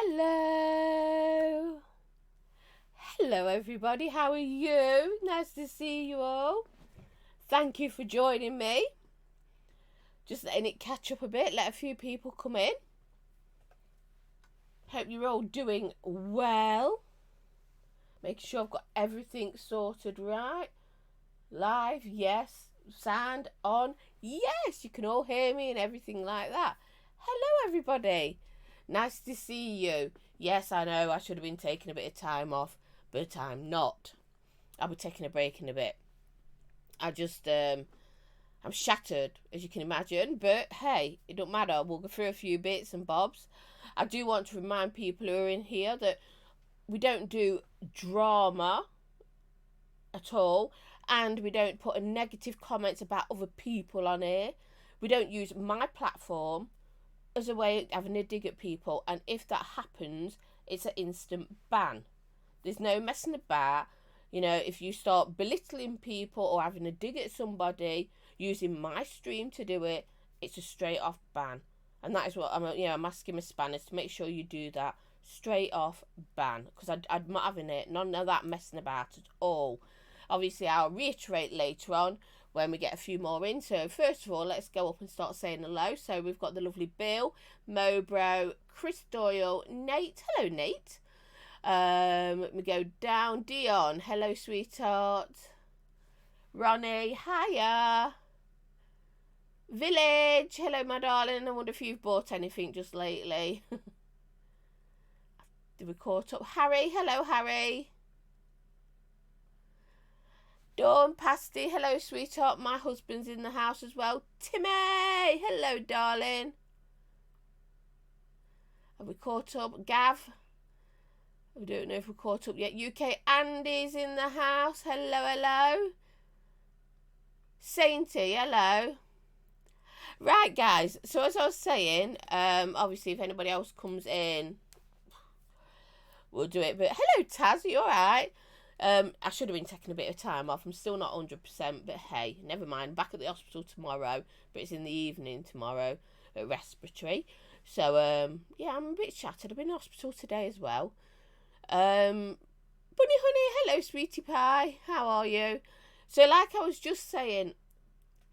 Hello. Hello everybody, how are you? Nice to see you all. Thank you for joining me. Just letting it catch up a bit, let a few people come in. Hope you're all doing well. Making sure I've got everything sorted right. Live, yes. Sound on, yes. You can all hear me and everything like that. Hello everybody. Nice to see you. Yes, I know I should have been taking a bit of time off, but I'm not. I'll be taking a break in a bit. I'm shattered, as you can imagine, but hey, it don't matter. We'll go through a few bits and bobs. I do want to remind people who are in here that we don't do drama at all, and we don't put negative comments about other people on here. We don't use my platform as a way of having a dig at people, and if that happens, it's an instant ban. There's no messing about. You know, if you start belittling people or having a dig at somebody using my stream to do it, it's a straight off ban. And that is what I'm asking my spanners to make sure you do that. Straight off ban, because I'm not having it. None of that messing about at all. Obviously, I'll reiterate later on when we get a few more in. So first of all, let's go up and start saying hello. So we've got the lovely Bill, Mobro, Chris Doyle, Nate. Hello, Nate. Let me go down. Dion, hello, sweetheart. Ronnie, hiya. Village, hello, my darling. I wonder if you've bought anything just lately. Did we caught up? Harry, hello, Harry. Dawn Pasty, hello sweetheart, my husband's in the house as well. Timmy, hello darling. Have we caught up? Gav, I don't know if we're caught up yet. UK Andy's in the house, hello. Sainty, hello. Right guys, so as I was saying, obviously if anybody else comes in, we'll do it. But hello Taz, are you alright? I should have been taking a bit of time off. I'm still not 100%, but hey, never mind. Back at the hospital tomorrow, but it's in the evening tomorrow at respiratory. So, yeah, I'm a bit shattered. I've been in hospital today as well. Bunny Honey, hello, sweetie pie. How are you? So, like I was just saying,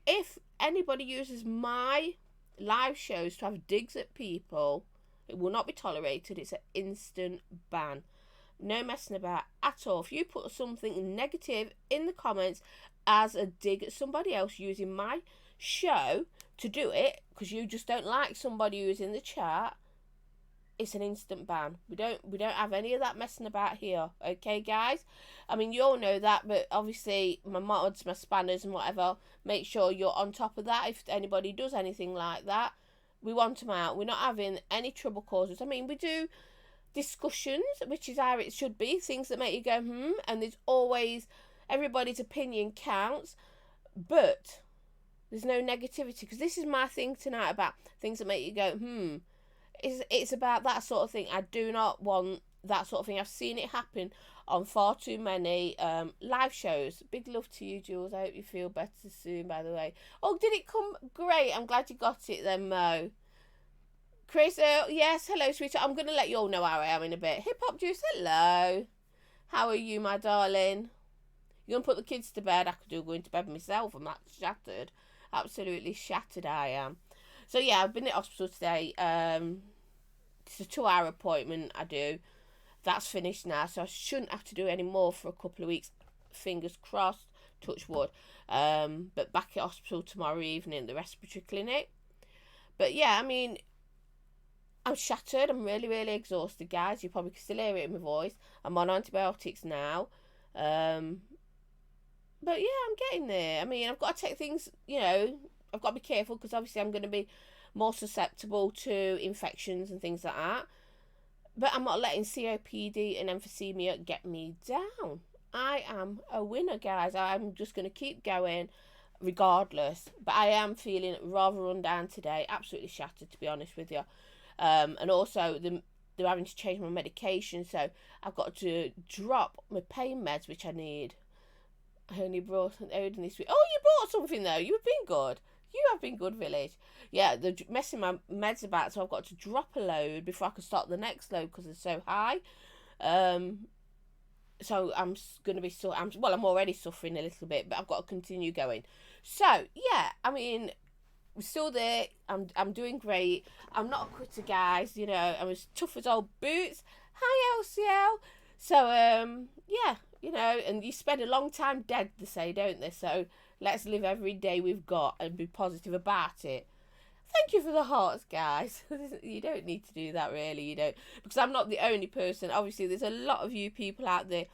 if anybody uses my live shows to have digs at people, it will not be tolerated. It's an instant ban. No messing about at all. If you put something negative in the comments as a dig at somebody else using my show to do it, because you just don't like somebody who's in the chat, it's an instant ban. We don't have any of that messing about here. Okay, guys? I mean, you all know that, but obviously my mods, my spanners and whatever, make sure you're on top of that. If anybody does anything like that, we want them out. We're not having any trouble causers. I mean, we do discussions, which is how it should be, things that make you go and there's always, everybody's opinion counts, but there's no negativity, because this is my thing tonight about things that make you go it's about that sort of thing. I do not want that sort of thing. I've seen it happen on far too many live shows. Big love to you, Jules. I hope you feel better soon, by the way. Oh, did it come? Great, I'm glad you got it then, Mo. Chris, yes, hello, sweetheart. I'm going to let you all know how I am in a bit. HipHop Juice, hello. How are you, my darling? You're going to put the kids to bed? I could do going to bed myself. I'm that shattered. Absolutely shattered I am. So, yeah, I've been at hospital today. It's a 2-hour appointment I do. that's finished now, so I shouldn't have to do any more for a couple of weeks. Fingers crossed, touch wood. But back at hospital tomorrow evening, the respiratory clinic. But yeah, I mean, I'm shattered. I'm really, really exhausted, guys. You probably can still hear it in my voice. I'm on antibiotics now. But yeah, I'm getting there. I mean, I've got to take things, I've got to be careful because obviously I'm going to be more susceptible to infections and things like that. But I'm not letting COPD and emphysema get me down. I am a winner, guys. I'm just going to keep going regardless. But I am feeling rather run down today. Absolutely shattered, to be honest with you. And also, they're having to change my medication. So I've got to drop my pain meds, which I need. I only brought an Odin this week. Oh, you brought something though. You've been good. You have been good, Village. Yeah, they're messing my meds about, so I've got to drop a load before I can start the next load because they're so high. So I'm going to be I'm already suffering a little bit, but I've got to continue going. So yeah, I mean, we're still there. I'm doing great. I'm not a quitter, guys. I'm as tough as old boots. Hi, LCL. So yeah. And you spend a long time dead, they say, don't they? So let's live every day we've got and be positive about it. Thank you for the hearts, guys. You don't need to do that, really. You don't. Because I'm not the only person. Obviously, there's a lot of you people out there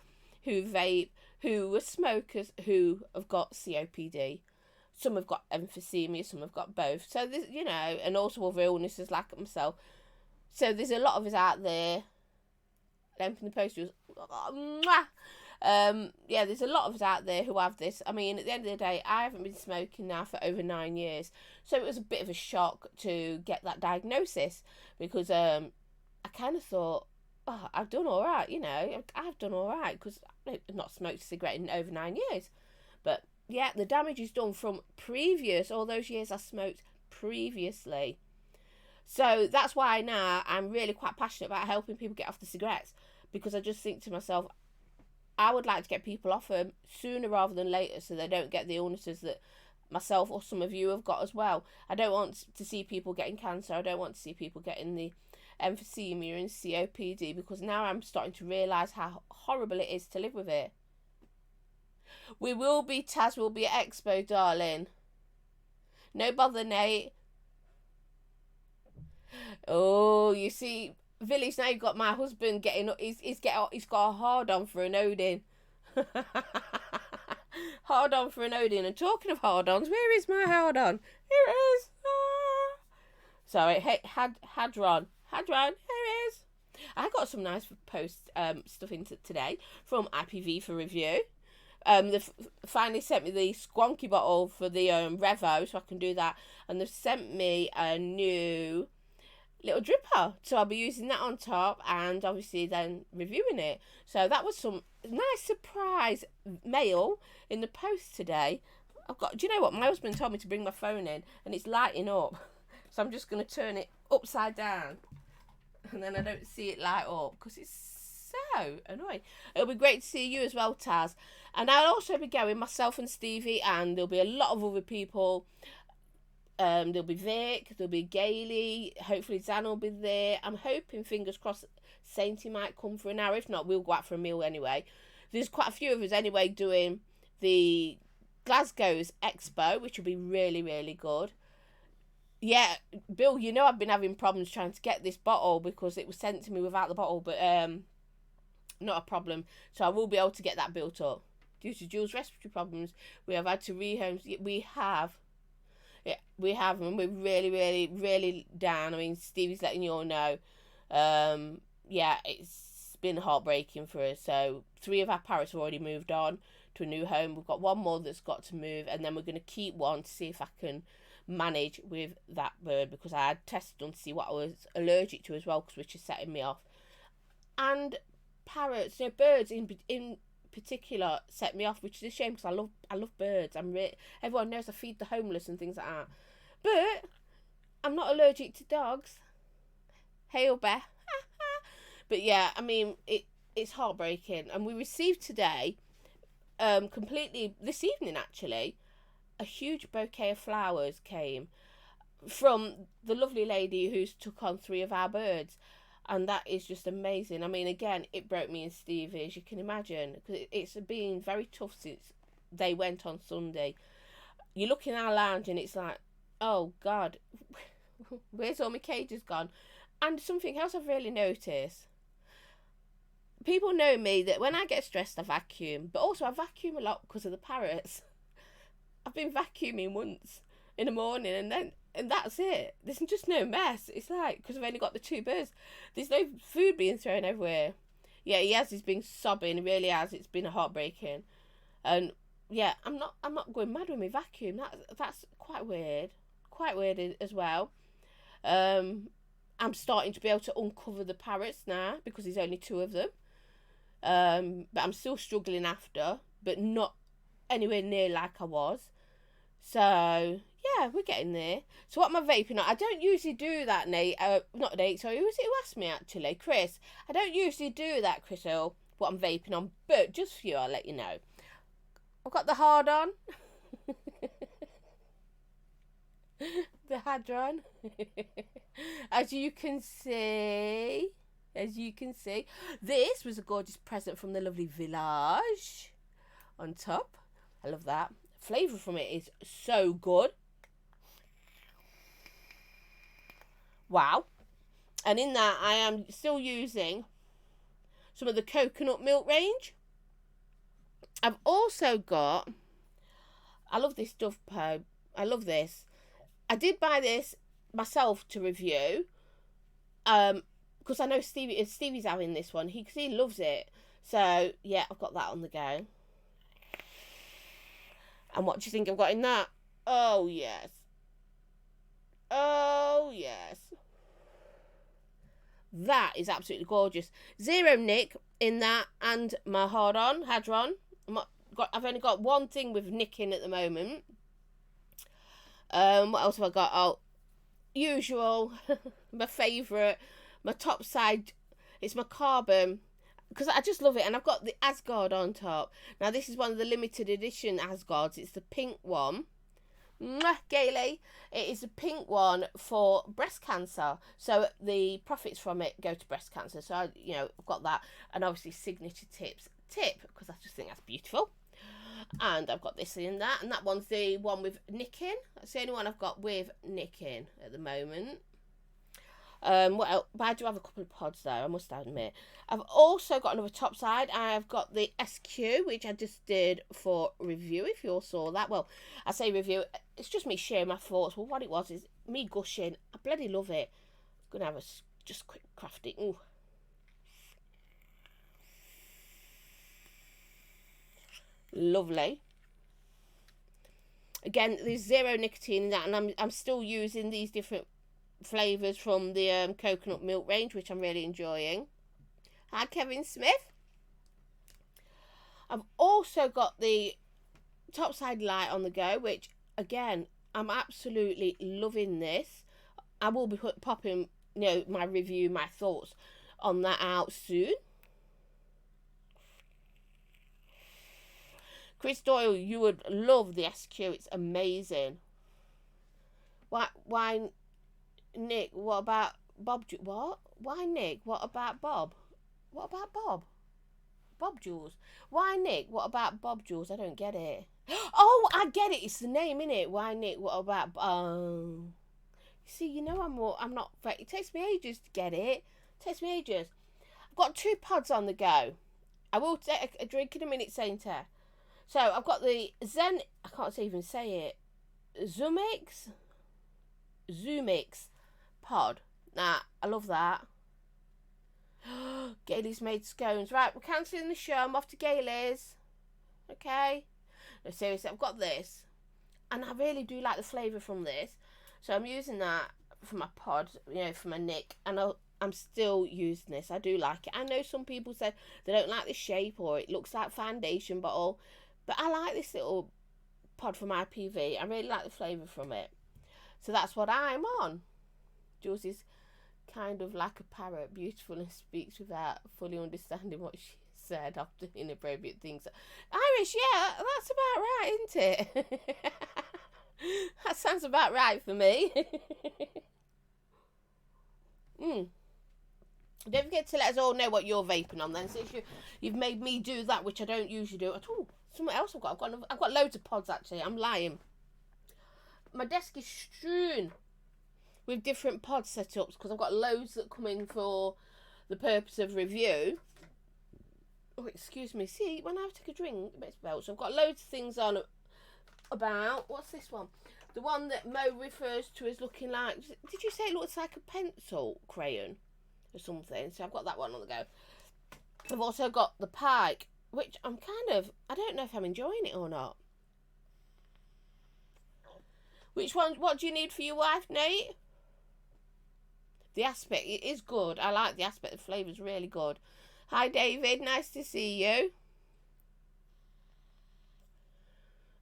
who vape, who are smokers, who have got COPD. Some have got emphysema, some have got both. So, there's, and also other illnesses like myself. So, there's a lot of us out there. Length in the post was... yeah, there's a lot of us out there who have this. I mean, at the end of the day, I haven't been smoking now for over 9 years, so it was a bit of a shock to get that diagnosis because I kind of thought, oh, I've done all right, I've done all right because I've not smoked a cigarette in over 9 years. But yeah, the damage is done from all those years I smoked previously. So that's why now I'm really quite passionate about helping people get off the cigarettes, because I just think to myself, I would like to get people off them sooner rather than later so they don't get the illnesses that myself or some of you have got as well. I don't want to see people getting cancer. I don't want to see people getting the emphysema and COPD, because now I'm starting to realise how horrible it is to live with it. We will be, Taz will be at Expo, darling. No bother, Nate. Oh, you see... Village, now you've got my husband getting up. He's got a hard on for an Odin. Hard on for an Odin. And talking of hard ons, where is my hard on? Here it is. Ah. Sorry, Hadron. Here it is. I got some nice post stuff into today from IPV for review. They finally sent me the squonky bottle for the Revo, so I can do that. And they've sent me a new little dripper, so I'll be using that on top and obviously then reviewing it. So that was some nice surprise mail in the post today. Do you know what, my husband told me to bring my phone in and it's lighting up, so I'm just going to turn it upside down and then I don't see it light up because it's so annoying. It'll be great to see you as well, Taz, and I'll also be going, myself and Stevie, and there'll be a lot of other people. There'll be Vic, there'll be Gailey, hopefully Zan will be there. I'm hoping, fingers crossed, Sainty might come for an hour. If not, we'll go out for a meal anyway. There's quite a few of us anyway doing the Glasgow's Expo, which will be really, really good. Yeah, Bill, I've been having problems trying to get this bottle because it was sent to me without the bottle, but not a problem. So I will be able to get that built up. Due to Jules' respiratory problems, we have had to rehome. Yeah, we have, and we're really, really, really down. I mean, Stevie's letting you all know. Yeah, it's been heartbreaking for us. So 3 of our parrots have already moved on to a new home. We've got 1 more that's got to move, and then we're going to keep 1 to see if I can manage with that bird, because I had tested on to see what I was allergic to as well, which is setting me off. And parrots, birds in particular set me off, which is a shame because I love birds. Everyone knows I feed the homeless and things like that, but I'm not allergic to dogs. Hail bear. But yeah, I mean, it's heartbreaking. And we received today, completely this evening actually, a huge bouquet of flowers came from the lovely lady who's took on 3 of our birds. And that is just amazing. I mean, again, it broke me and Stevie, as you can imagine, because it's been very tough since they went on Sunday. You look in our lounge and it's like, oh God, where's all my cages gone? And something else I've really noticed, people know me that when I get stressed I vacuum, but also I vacuum a lot because of the parrots. I've been vacuuming once in the morning and that's it. There's just no mess. It's like, because I've only got the two birds, there's no food being thrown everywhere. Yeah, he's been sobbing, he really has. It's been heartbreaking. And yeah, I'm not going mad with my vacuum. That's quite weird. Quite weird as well. I'm starting to be able to uncover the parrots now because there's only two of them. But I'm still struggling after, but not anywhere near like I was. So yeah, we're getting there. So what am I vaping on? I don't usually do that, Nate. Not Nate, sorry. Who was it who asked me actually? Chris. I don't usually do that, Chris, what I'm vaping on, but just for you, I'll let you know. I've got the hard on. The hadron. As you can see, this was a gorgeous present from the lovely Village on top. I love that. Flavour from it is so good. Wow. And in that, I am still using some of the coconut milk range. I've also got, I love this Dove Po. I love this. I did buy this myself to review, because I know Stevie's having this one. He loves it. So yeah, I've got that on the go. And what do you think I've got in that? Oh yes. Oh yes. That is absolutely gorgeous. Zero nick in that, and my hadron. I've only got one thing with nick in at the moment. What else have I got? Oh, usual, my favourite, my top side. It's my carbon, because I just love it, and I've got the Asgard on top. Now this is one of the limited edition Asgards. It's the pink one. Mwah, Gailey. It is a pink one for breast cancer, so the profits from it go to breast cancer. So I've got that, and obviously signature tip, because I just think that's beautiful. And I've got this in that, and that one's the one with nicking. That's the only one I've got with nicking at the moment. What else? But I do have a couple of pods though, I must admit. I've also got another top side. I've got the SQ, which I just did for review, if you all saw that. Well, I say review, it's just me sharing my thoughts. Well, what it was is me gushing. I bloody love it. I'm gonna have a just quick crafting. Ooh. Lovely. Again, there's zero nicotine in that, and I'm still using these different flavours from the coconut milk range, which I'm really enjoying. Hi, Kevin Smith. I've also got the topside light on the go, which again, I'm absolutely loving this. I will be popping my review, my thoughts on that out soon. Chris Doyle, you would love the SQ. It's amazing. Why, Nick? What about Bob? What? Why, Nick? What about Bob? What about Bob? Bob Jules. Why, Nick? What about Bob Jules? I don't get it. Oh, I get it. It's the name, innit? Why, Nick? What about? See, I'm not. It takes me ages to get it. I've got 2 pods on the go. I will take a drink in a minute, Sainter. So I've got the Zen. I can't even say it. Zoomix pod. Nah, I love that. Gailey's made scones. Right, we're cancelling the show. I'm off to Gailey's. Okay. No, seriously, I've got this, and I really do like the flavour from this. So I'm using that for my pod, for my nick, and I'm still using this. I do like it. I know some people say they don't like the shape or it looks like foundation bottle, but I like this little pod from IPV. I really like the flavour from it. So that's what I'm on. Jules is kind of like a parrot, beautiful and speaks without fully understanding what she said after inappropriate things. Irish, yeah, that's about right, isn't it? That sounds about right for me. Don't forget to let us all know what you're vaping on then, since you've made me do that, which I don't usually do at all. Something else I've got loads of pods actually. I'm lying. My desk is strewn with different pod setups because I've got loads that come in for the purpose of review. Oh, excuse me. See, when I take a drink, it makes me belch. So I've got loads of things on about. What's this one? The one that Mo refers to as looking like. Did you say it looks like a pencil crayon or something? So I've got that one on the go. I've also got the Pike, which I don't know if I'm enjoying it or not. Which one? What do you need for your wife, Nate? The aspect, it is good. I like the aspect. The flavour's really good. Hi, David. Nice to see you.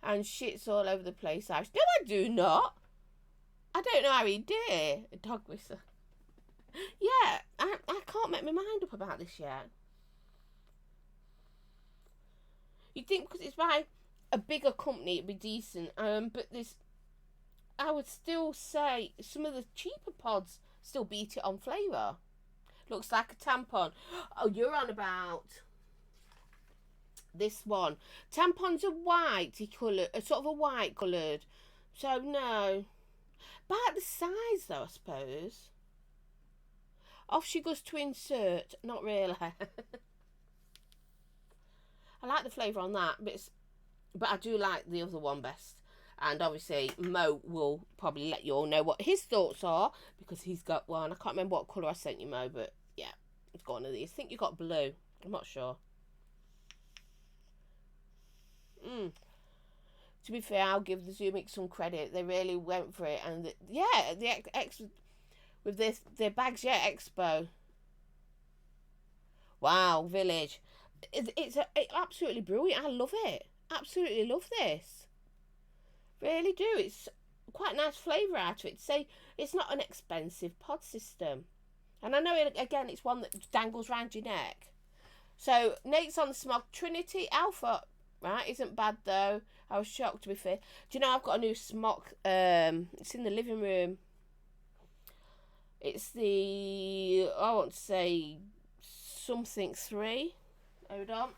And shit's all over the place, Irish. No, I do not. I don't know how he did. A dog whistle. Yeah, I can't make my mind up about this yet. You'd think because it's by a bigger company it'd be decent. But this, I would still say some of the cheaper pods still beat it on flavour. Looks like a tampon. Oh, you're on about this one. Tampons are white coloured, sort of a white coloured. So no. About the size though, I suppose. Off she goes to insert. Not really. I like the flavour on that, but I do like the other one best. And obviously Mo will probably let you all know what his thoughts are because he's got one. I can't remember what colour I sent you, Mo, but yeah, it's got one of these. I think you got blue. I'm not sure. To be fair, I'll give the Zoomix some credit. They really went for it, and the X with their bags, Expo. Wow, Village. It's absolutely brilliant. I love it. Absolutely love this. Really do. It's quite a nice flavour out of it. Say it's not an expensive pod system, and I know again it's one that dangles round your neck. So Nate's on the Smog Trinity Alpha. Right, isn't bad though. I was shocked to be fair. Do you know I've got a new smock? It's in the living room. It's the I want to say something 3. Hold on.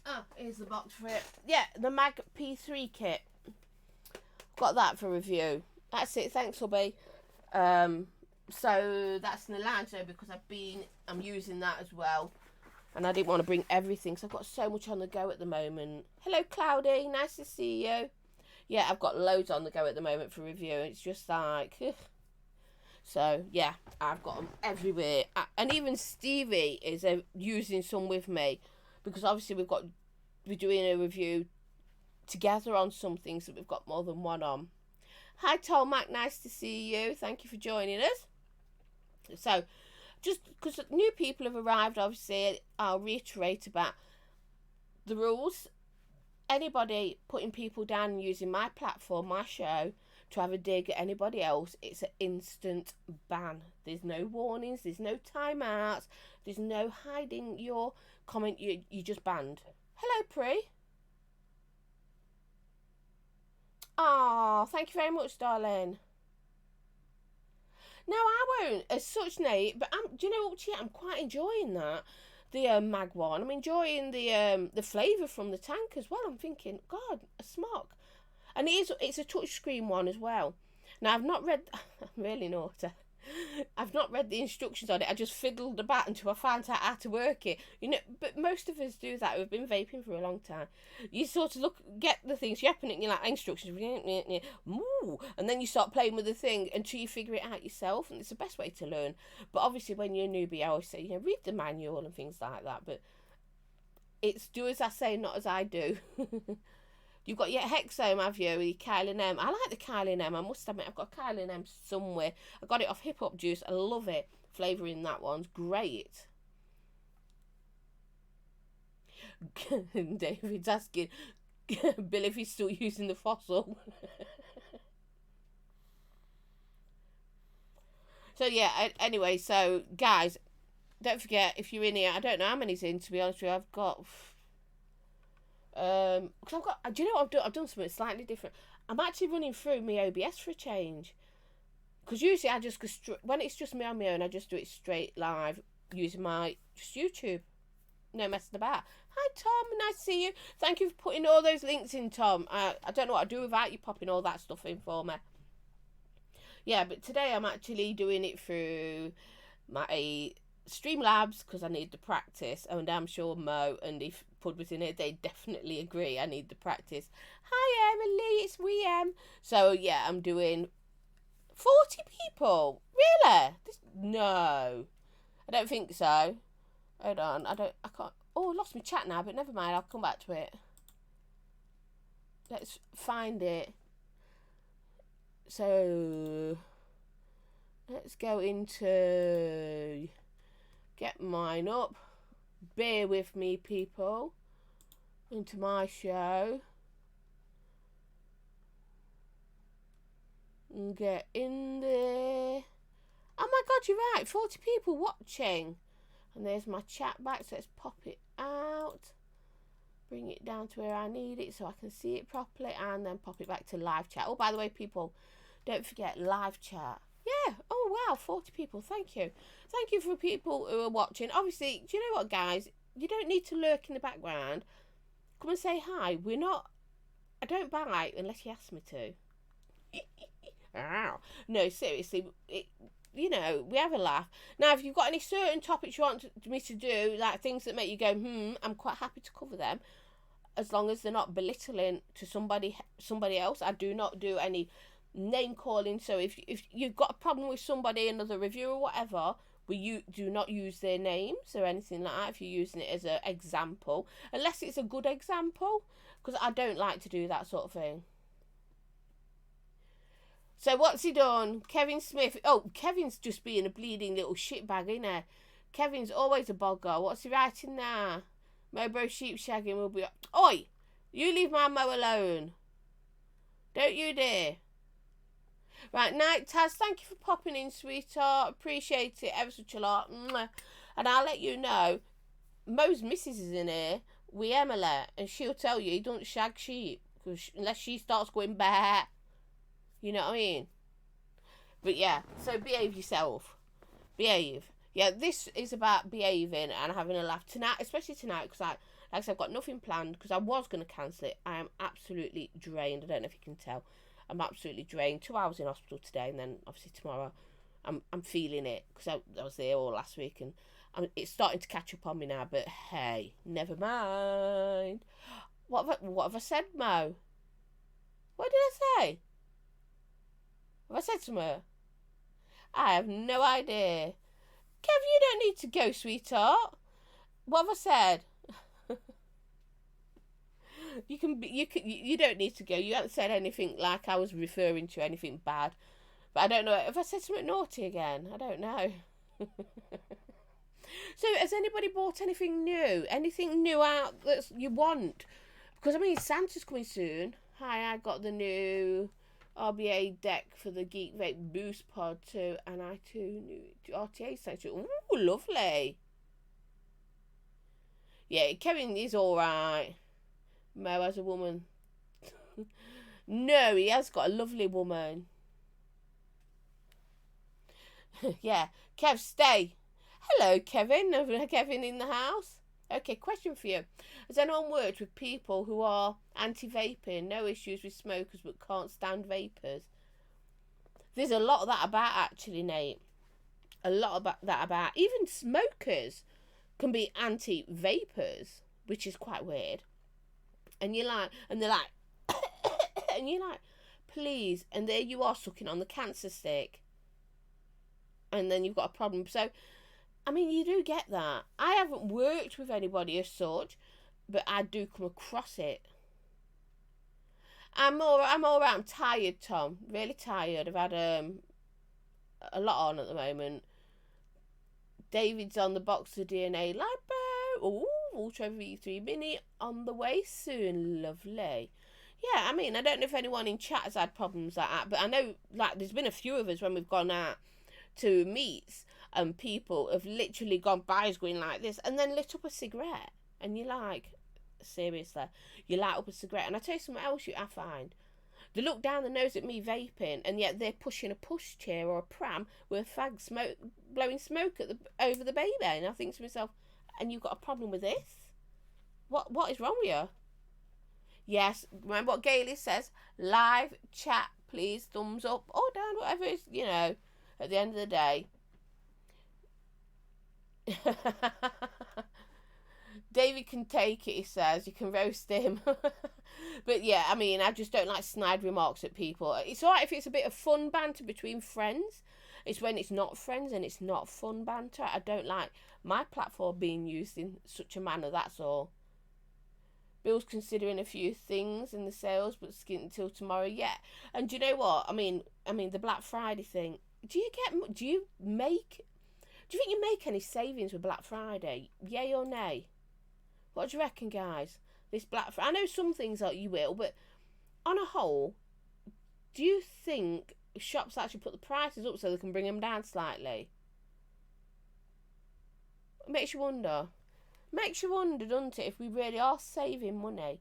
Ah, here's the box for it. Yeah, the Mag P3 kit. Got that for review. That's it. Thanks, hubby. So that's in the lounge though because I'm using that as well. And I didn't want to bring everything because I've got so much on the go at the moment. Hello, Cloudy. Nice to see you. Yeah, I've got loads on the go at the moment for review. It's just like... So, yeah, I've got them everywhere. And even Stevie is using some with me. Because obviously we're doing a review together on some things that we've got more than one on. Hi, Tolmac. Nice to see you. Thank you for joining us. So... just because new people have arrived, obviously, I'll reiterate about the rules. Anybody putting people down and using my platform, my show, to have a dig at anybody else, it's an instant ban. There's no warnings, there's no timeouts, there's no hiding your comment, you just banned. Hello, Pri. Oh, thank you very much, darling. No, I won't as such, Nate. But do you know what? Yeah, I'm quite enjoying that. The mag one. I'm enjoying the flavour from the tank as well. I'm thinking, God, a smock. And it's a touchscreen one as well. Now I've not read. I'm really naughty. I've not read the instructions on it. I just fiddled about until I found out how to work it. You know, but most of us do that. We've been vaping for a long time. You sort of get the things, you open it and you're like, instructions, and then you start playing with the thing until you figure it out yourself, and it's the best way to learn. But obviously when you're a newbie, I always say, read the manual and things like that, but it's do as I say, not as I do. You've got your Hexome, have you, with your Kyle and M. I like the Kyle and M. I must admit, I've got Kyle and M somewhere. I got it off HipHop Juice. I love it. Flavour in that one's great. David's asking Bill if he's still using the fossil. So, yeah, anyway, so, guys, don't forget, if you're in here, I don't know how many's in, to be honest with you. I've got... because I've got, do you know what I've done something slightly different. I'm actually running through my OBS for a change, Because usually I just go when it's just me on my own, I just do it straight live using my just YouTube. No messing about. Hi Tom, nice to see you. Thank you for putting all those links in, Tom. I don't know what I'd do without you popping all that stuff in for me. Yeah, but today I'm actually doing it through my Streamlabs because I need the practice, and I'm sure Mo and if Pud was in it, they definitely agree I need the practice. Hi Emily, it's Wm. So yeah, I'm doing 40 people. Really? No, I don't think so. Hold on, I can't. Oh, I lost my chat now, but never mind, I'll come back to it. Let's find it. So let's go into get mine up. Bear with me, people. Into my show. And get in there. Oh my god, you're right. 40 people watching. And there's my chat back, so let's pop it out. Bring it down to where I need it so I can see it properly, and then pop it back to live chat. Oh, by the way, people, don't forget live chat. Yeah. Oh, wow. 40 people. Thank you. Thank you for people who are watching. Obviously, do you know what, guys? You don't need to lurk in the background. Come and say hi. I don't bite unless you ask me to. No, seriously. We have a laugh. Now, if you've got any certain topics you want me to do, like things that make you go, I'm quite happy to cover them. As long as they're not belittling to somebody else. I do not do any name calling. So if you've got a problem with somebody, another reviewer or whatever, you do not use their names or anything like that if you're using it as an example. Unless it's a good example. Because I don't like to do that sort of thing. So what's he done? Kevin Smith. Oh, Kevin's just being a bleeding little shitbag, isn't he? Kevin's always a bogger. What's he writing now? Mobro sheep shagging will be... Oi! You leave my Mo alone. Don't you dare. Right, night Taz, thank you for popping in, sweetheart. Appreciate it ever such a lot. And I'll let you know, Mo's missus is in here with Emily, and she'll tell you he don't shag sheep unless she starts going bah. You know what I mean? But yeah, so behave yourself. Behave. Yeah, this is about behaving and having a laugh tonight, especially tonight, because like I said, I've got nothing planned because I was going to cancel it. I am absolutely drained. I don't know if you can tell. I'm absolutely drained. 2 hours in hospital today, and then obviously tomorrow I'm feeling it because I was there all last week, and it's starting to catch up on me now. But hey, never mind. What have I said, Mo? What did I say? Have I said something? I have no idea. Kev, you don't need to go, sweetheart. What have I said? You don't need to go. You haven't said anything like I was referring to anything bad. But I don't know. Have I said something naughty again? I don't know. So has anybody bought anything new? Anything new out that you want? Because I mean, Santa's coming soon. Hi, I got the new RBA deck for the Geek Vape Boost Pod too, and I too new RTA section. Ooh, lovely. Yeah, Kevin is alright. Mo as a woman. No, he has got a lovely woman. Yeah, Kev, stay. Hello, Kevin. Kevin in the house. Okay, question for you. Has anyone worked with people who are anti-vaping, no issues with smokers but can't stand vapors? There's a lot of that about, actually, Nate. A lot of that about. Even smokers can be anti-vapors, which is quite weird. And they're like, and you're like, please. And there you are sucking on the cancer stick. And then you've got a problem. So, I mean, you do get that. I haven't worked with anybody as such, but I do come across it. I'm all right. I'm tired, Tom. Really tired. I've had a lot on at the moment. David's on the Boxer DNA Lipo. Ooh, Ultra V3 Mini on the way soon. Lovely. Yeah, I mean, I don't know if anyone in chat has had problems like that, but I know, like, there's been a few of us when we've gone out to meets and people have literally gone by us going like this and then lit up a cigarette. And you're like, seriously, you light up a cigarette. And I tell you something else I find. They look down the nose at me vaping, and yet they're pushing a pushchair or a pram with a fag smoke, blowing smoke over the baby. And I think to myself, and you've got a problem with this? What is wrong with you? Yes, remember what Gailey says? Live chat, please. Thumbs up or down, whatever it is, at the end of the day. David can take it, he says. You can roast him. But yeah, I mean, I just don't like snide remarks at people. It's alright if it's a bit of fun banter between friends. It's when it's not friends and it's not fun banter. I don't like my platform being used in such a manner, that's all. Bill's considering a few things in the sales, but skint until tomorrow. Yeah, and do you know what? I mean, the Black Friday thing. Do you think you make any savings with Black Friday? Yay or nay? What do you reckon, guys? This Black Friday, I know some things that you will, but on a whole, do you think shops actually put the prices up so they can bring them down slightly? Makes you wonder. Makes you wonder, doesn't it, if we really are saving money?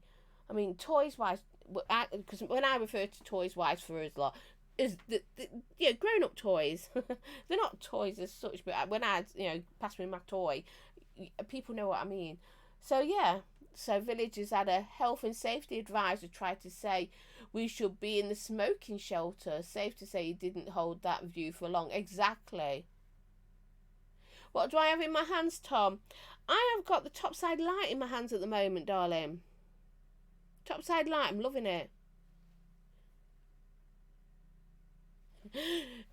I mean, toys-wise, because when I refer to toys-wise for us lot, is the grown-up toys. They're not toys as such, but when I, pass me my toy, people know what I mean. So, yeah. So, Village has had a health and safety advisor try to say we should be in the smoking shelter. Safe to say he didn't hold that view for long. Exactly. What do I have in my hands, Tom? I have got the topside light in my hands at the moment, darling. Topside light, I'm loving it.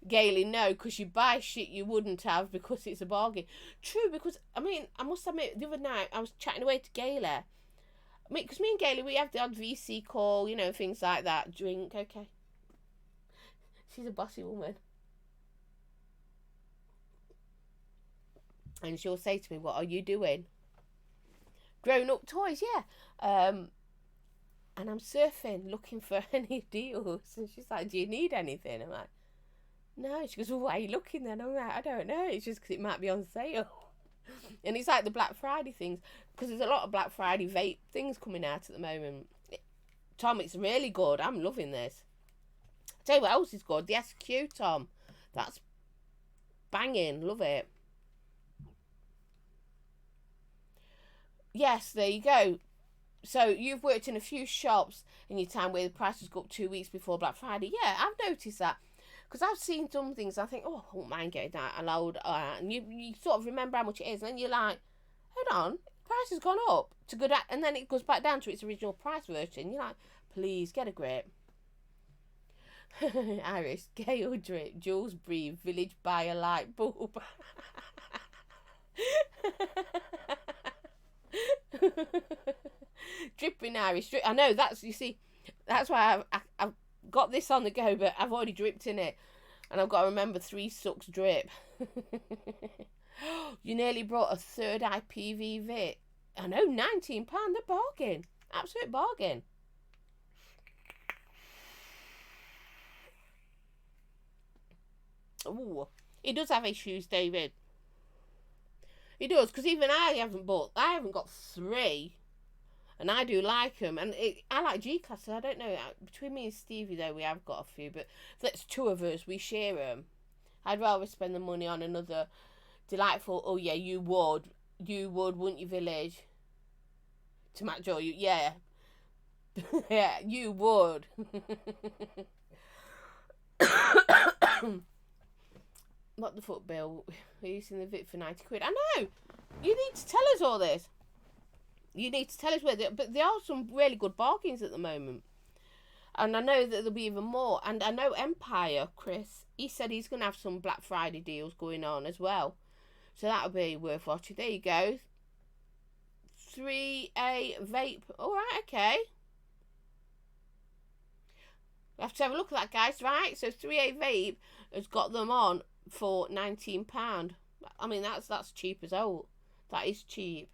Gailey, no, because you buy shit you wouldn't have because it's a bargain. True, because, I mean, I must admit, the other night I was chatting away to Gailey. I mean, because me and Gailey, we have the odd VC call, things like that. Drink, okay. She's a bossy woman. And she'll say to me, what are you doing? Grown-up toys, yeah. And I'm surfing, looking for any deals. And she's like, do you need anything? I'm like, no. She goes, well, why are you looking then? I'm like, I don't know. It's just because it might be on sale. And it's like the Black Friday things. Because there's a lot of Black Friday vape things coming out at the moment. Tom, it's really good. I'm loving this. I'll tell you what else is good. The SQ, Tom. That's banging. Love it. Yes, there you go. So you've worked in a few shops in your time where the prices go up 2 weeks before Black Friday. Yeah, I've noticed that. Because I've seen some things, I think, oh, I won't mind getting that allowed. And you sort of remember how much it is. And then you're like, hold on, price has gone up to good at, and then it goes back down to its original price version. You're like, please, get a grip. Iris, Gale drip, Jules breathe, Village buy a light bulb. Dripping Irish drip. I know, that's why I've got this on the go, but I've already dripped in it, and I've got to remember 3 sucks drip. You nearly brought a third IPV vit. I know, £19, a bargain, absolute bargain. Ooh, he does have issues, David. He does, because even I haven't got 3, and I do like them, and I like G-classes. I don't know, between me and Stevie though, we have got a few, but that's 2 of us, we share them. I'd rather spend the money on another delightful, oh yeah, you would, wouldn't you, Village? To match all you, yeah. Yeah, you would. What the fuck, Bill? We're using the VIT for 90 quid. I know! You need to tell us all this. You need to tell us where but there are some really good bargains at the moment. And I know that there'll be even more. And I know Empire, Chris, he said he's going to have some Black Friday deals going on as well. So that'll be worth watching. There you go. 3A vape. Alright, okay. We have to have a look at that, guys. Right, so 3A vape has got them on for £19. I mean, that's cheap as hell. That is cheap.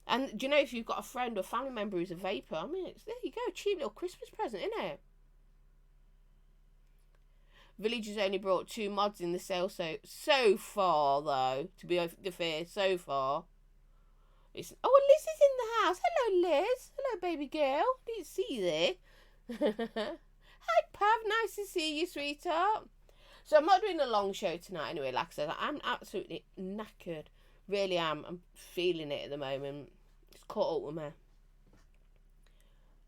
And do you know, if you've got a friend or family member who's a vapor, I mean, there you go, cheap little Christmas present, isn't it? Village has only brought 2 mods in the sale so far, though, to be fair, so far. Liz is in the house. Hello, Liz. Hello, baby girl. Didn't see you there. Hi, Pav. Nice to see you, sweetheart. So I'm not doing a long show tonight anyway. Like I said, I'm absolutely knackered. Really am. I'm feeling it at the moment. It's caught up with me.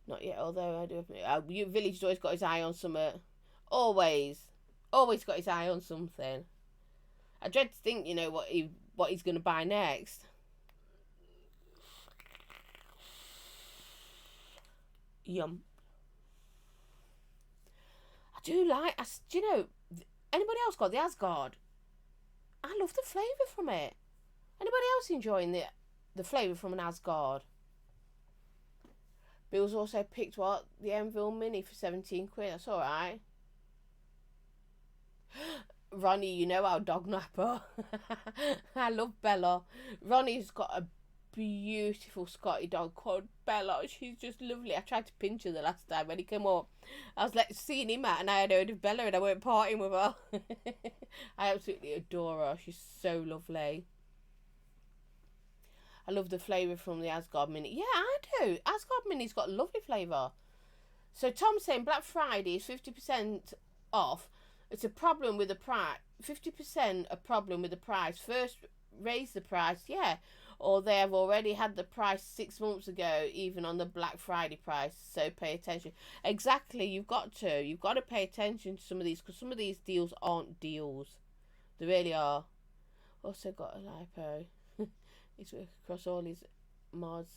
Not yet, although I do have... Village has always got his eye on something. Always. Always got his eye on something. I dread to think, you know, what he's going to buy next. Yum. I do like... do you know... Anybody else got the Asgard? I love the flavour from it. Anybody else enjoying the flavour from an Asgard? Bill's also picked what? The Enville Mini for 17 quid. That's alright. Ronnie, you know our dog napper. I love Bella. Ronnie's got a beautiful Scotty dog called Bella. She's just lovely. I tried to pinch her the last time when he came up. I was like seeing him out and I had heard of Bella and I went partying with her. I absolutely adore her. She's so lovely. I love the flavour from the Asgard Mini. Yeah, I do. Asgard Mini's got lovely flavour. So Tom's saying Black Friday is 50% off. It's a problem with the price. 50% a problem with the price. First, raise the price, yeah. Or they have already had the price 6 months ago, even on the Black Friday price. So pay attention. Exactly, you've got to. You've got to pay attention to some of these, because some of these deals aren't deals. They really are. Also got a lipo. He's working across all his mods.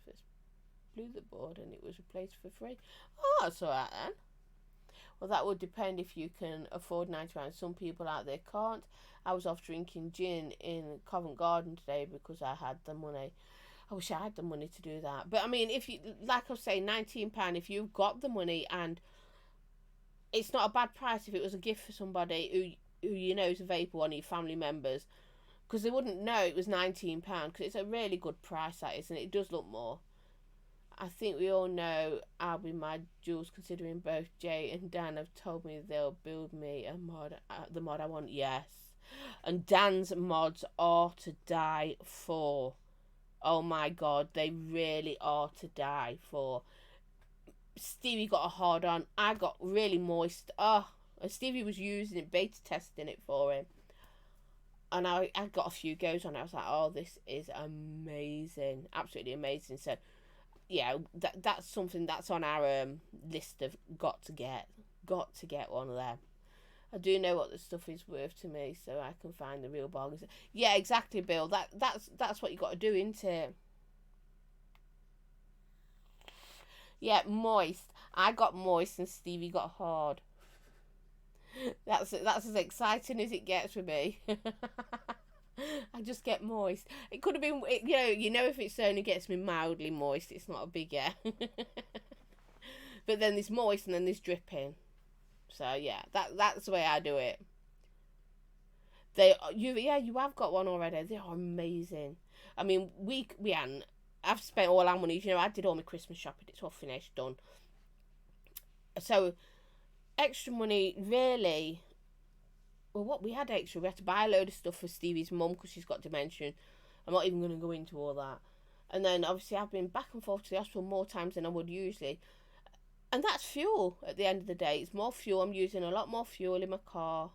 First blew the board and it was replaced for free. Oh, that's alright then. Well, that would depend if you can afford £90. Some people out there can't. I was off drinking gin in Covent Garden today because I had the money. I wish I had the money to do that. But I mean, if you, like I was saying, £19, if you've got the money, and it's not a bad price if it was a gift for somebody who you know is a vapor, one of your family members, because they wouldn't know it was £19, because it's a really good price, that is, and it does look more. I think we all know I'll be mad, Jules, considering both Jay and Dan have told me they'll build me a mod, the mod I want. Yes. And Dan's mods are to die for. Oh my god, they really are to die for. Stevie got a hard on. I got really moist. Oh, and Stevie was using it, beta testing it for him. And I got a few goes on it. I was like, oh, this is amazing. Absolutely amazing. So, yeah, that's something that's on our list of got to get one of them. I do know what the stuff is worth to me, so I can find the real bargains. Yeah, exactly, Bill. That's what you got to do, isn't it? Yeah, moist. I got moist and Stevie got hard. That's as exciting as it gets for me. I just get moist. It could have been, you know, if it's only gets me mildly moist, it's not a big yeah. But then there's moist and then there's dripping. So yeah, that's the way I do it. You have got one already. They are amazing. I mean, I've spent all our money. You know, I did all my Christmas shopping. It's all finished, done. So extra money, really. Well, what we had extra, we had to buy a load of stuff for Stevie's mum because she's got dementia. I'm not even going to go into all that. And then obviously I've been back and forth to the hospital more times than I would usually. And that's fuel at the end of the day. It's more fuel. I'm using a lot more fuel in my car.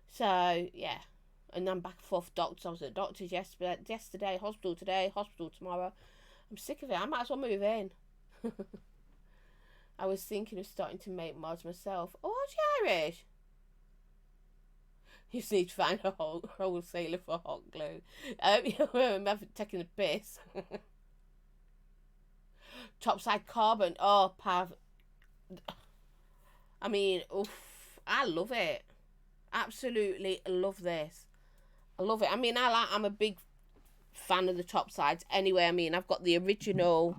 So, yeah. And then back and forth doctors. I was at doctor's yesterday, hospital today, hospital tomorrow. I'm sick of it. I might as well move in. I was thinking of starting to make mods myself. Oh, are you Irish? You just need to find a wholesaler for hot glue. I'm taking the piss. Topside carbon. Oh, Pav. I mean, oof, I love it. Absolutely love this. I love it. I mean, I'm a big fan of the top sides. Anyway, I mean, I've got the original,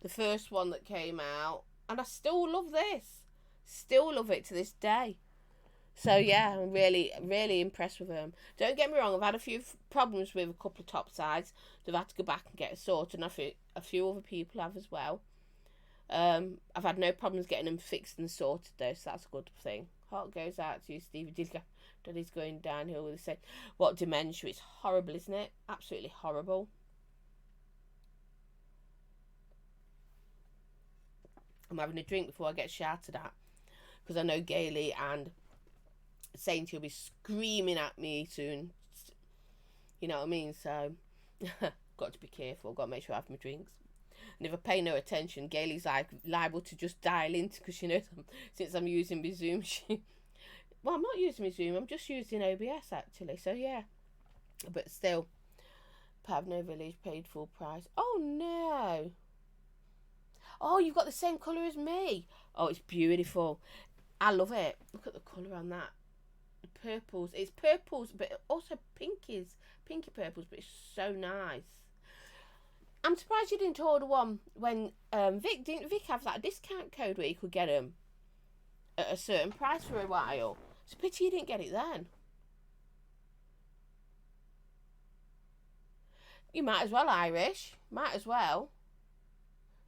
the first one that came out, and I still love this. Still love it to this day. So yeah, I'm really, really impressed with them. Don't get me wrong, I've had a few problems with a couple of top sides. They've had to go back and get it sorted, and a few other people have as well. I've had no problems getting them fixed and sorted though, so that's a good thing. Heart goes out to you, Stevie. Daddy's going downhill with the what dementia? It's horrible, isn't it? Absolutely horrible. I'm having a drink before I get shouted at, because I know Gailey and Saint will be screaming at me soon. You know what I mean? So, got to be careful. Got to make sure I have my drinks. And if I pay no attention, Gailey's like liable to just dial in, because she knows since I'm using my Zoom. Well, I'm not using my Zoom. I'm just using OBS actually. So yeah, but still, Pavno Village paid full price. Oh no! Oh, you've got the same colour as me. Oh, it's beautiful. I love it. Look at the colour on that. The purples. It's purples, but also pinky purples, but it's so nice. I'm surprised you didn't order one when Vic have that discount code where you could get them at a certain price for a while. It's a pity you didn't get it then. You might as well, Irish. Might as well.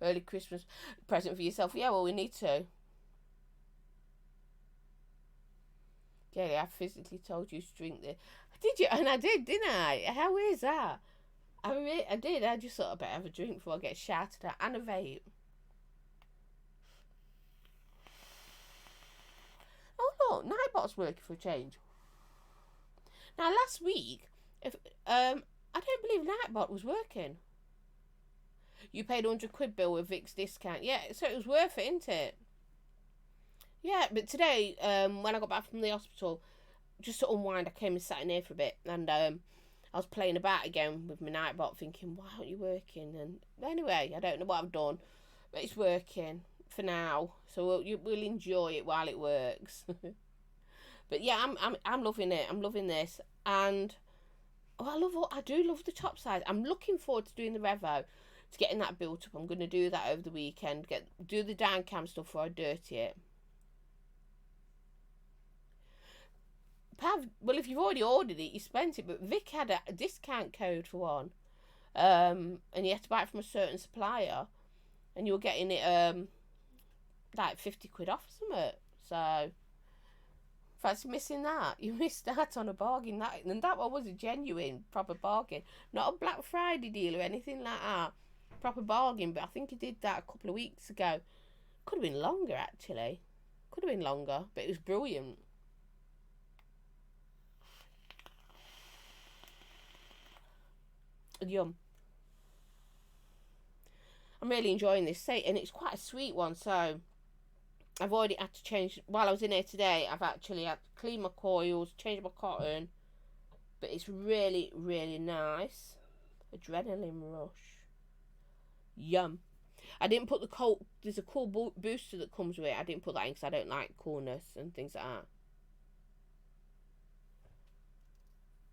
Early Christmas present for yourself. Yeah, well, we need to. Gailey, I physically told you to drink this. Did you? And I did, didn't I? How is that? I did. I just thought I better have a drink before I get shouted at. And a vape. Oh, look. Nightbot's working for a change. Now, last week, I don't believe Nightbot was working. You paid £100 bill with Vic's discount. Yeah, so it was worth it, isn't it? Yeah, but today, when I got back from the hospital, just to unwind, I came and sat in here for a bit. And I was playing about again with my Nightbot, thinking, why aren't you working? And anyway, I don't know what I've done, but it's working for now. So we'll enjoy it while it works. But yeah, I'm loving it. I'm loving this. And I do love the top size. I'm looking forward to doing the Revo, to getting that built up. I'm going to do that over the weekend. Do the down cam stuff before I dirty it. Well, if you've already ordered it, you spent it. But Vic had a discount code for one, and you had to buy it from a certain supplier, and you were getting it like £50 off or something. So, fancy missing that? You missed out on a bargain. That one was a genuine proper bargain, not a Black Friday deal or anything like that. Proper bargain. But I think he did that a couple of weeks ago. Could have been longer actually. Could have been longer, but it was brilliant. Yum. I'm really enjoying this set, and it's quite a sweet one. So I've already had to change, while I was in here today, I've actually had to clean my coils, change my cotton, but it's really, really nice. Adrenaline rush. Yum. I didn't put there's a cool booster that comes with it. I didn't put that in because I don't like coolness and things like that.